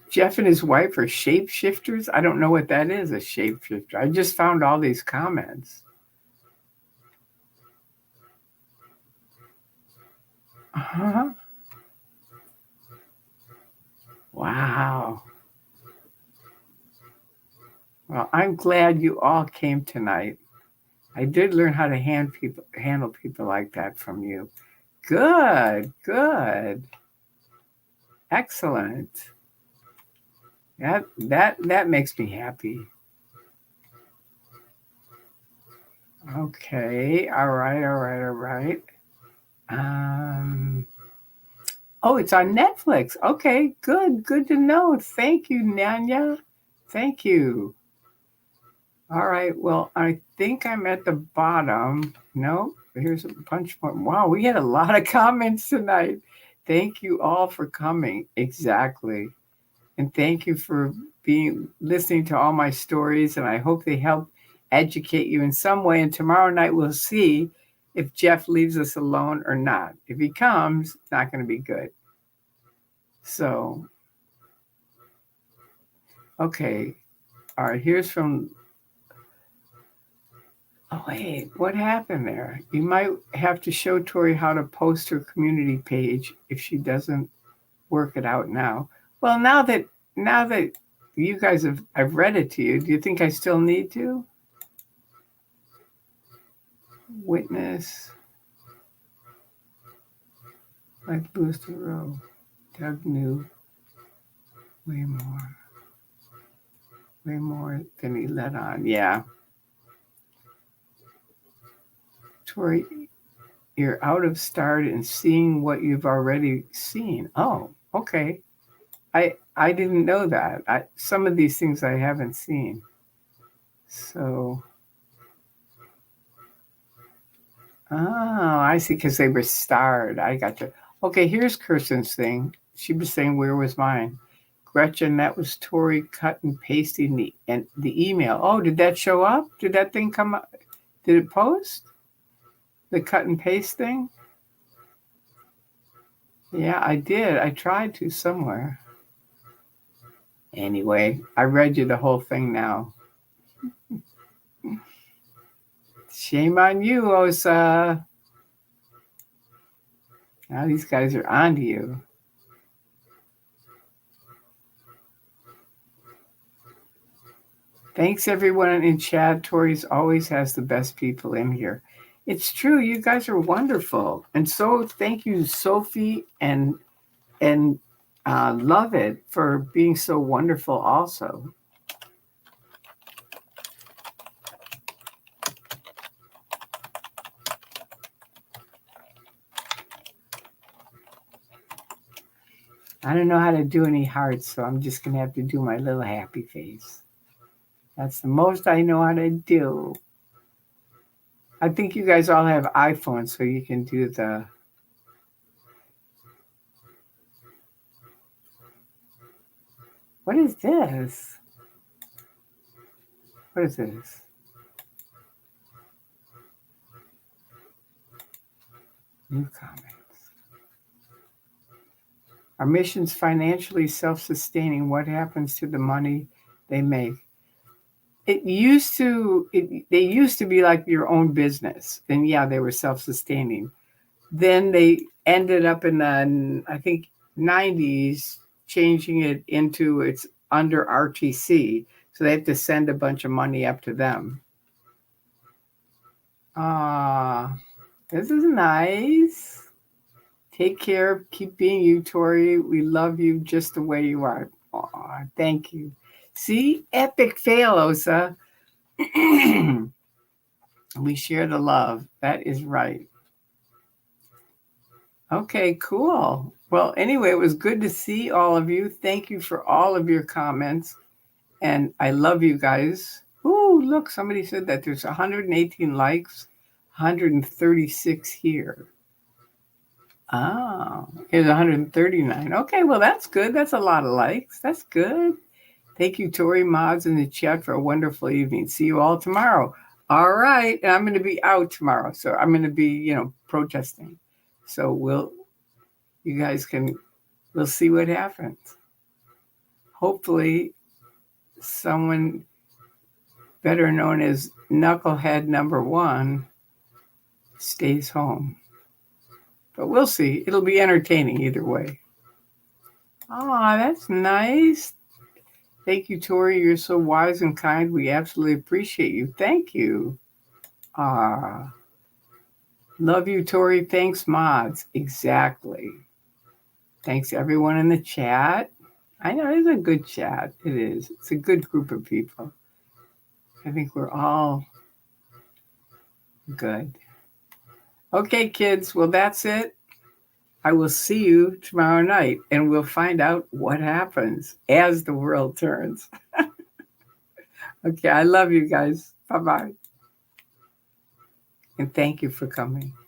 Jeff and his wife are shapeshifters? I don't know what that is, a shapeshifter. I just found all these comments. Uh-huh. Wow. Well, I'm glad you all came tonight. I did learn how to handle people like that from you. Good. Excellent. That makes me happy. Okay. All right. Oh, it's on Netflix. Okay, good to know. Thank you, Nanya. Thank you. All right, well, I think I'm at the bottom. No, here's a punch point. Wow, we had a lot of comments tonight. Thank you all for coming. Exactly. And thank you for listening to all my stories, and I hope they help educate you in some way. And tomorrow night we'll see if Jeff leaves us alone or not. If he comes, it's not going to be good. So, okay. All right, here's from... Oh, wait, what happened there? You might have to show Tori how to post her community page if she doesn't work it out now. Well, now that you guys I've read it to you, do you think I still need to? Witness. Like Louis Theroux. Doug knew way more than he let on. Yeah. Tori, you're out of start and seeing what you've already seen. Oh, okay. I didn't know that. Some of these things I haven't seen. So, I see, because they were starred. I got you. Okay, here's Kirsten's thing. She was saying, where was mine? Gretchen, that was Tori cut and pasting the email. Oh, did that show up? Did that thing come up? Did it post? The cut and paste thing? Yeah, I did. I tried to somewhere. Anyway, I read you the whole thing now. Shame on you, Osa. Now these guys are on to you. Thanks, everyone in chat. Tori's always has the best people in here. It's true. You guys are wonderful. And so thank you, Sophie and Love It, for being so wonderful also. I don't know how to do any hearts, so I'm just going to have to do my little happy face. That's the most I know how to do. I think you guys all have iPhones, so you can do the... What is this? What is this? New comments. Are missions financially self-sustaining? What happens to the money they make? They used to be like your own business. Then yeah, they were self-sustaining. Then they ended up in the, I think, 90s, changing it into it's under RTC. So they have to send a bunch of money up to them. This is nice. Take care. Keep being you, Tori. We love you just the way you are. Aw, thank you. See? Epic fail, Osa. We share the love. That is right. Okay, cool. Well, anyway, it was good to see all of you. Thank you for all of your comments. And I love you guys. Ooh, look, somebody said that there's 118 likes, 136 here. Oh, here's 139. Okay, well, that's good. That's a lot of likes. That's good. Thank you, Tori, mods in the chat, for a wonderful evening. See you all tomorrow. All right. And I'm going to be out tomorrow. So I'm going to be, protesting. So we'll see what happens. Hopefully someone better known as Knucklehead number 1 stays home. But we'll see. It'll be entertaining either way. Oh, that's nice. Thank you, Tori. You're so wise and kind. We absolutely appreciate you. Thank you. Love you, Tori. Thanks, mods. Exactly. Thanks, everyone in the chat. I know it's a good chat. It is. It's a good group of people. I think we're all good. Okay, kids. Well, that's it. I will see you tomorrow night, and we'll find out what happens as the world turns. Okay, I love you guys. Bye-bye. And thank you for coming.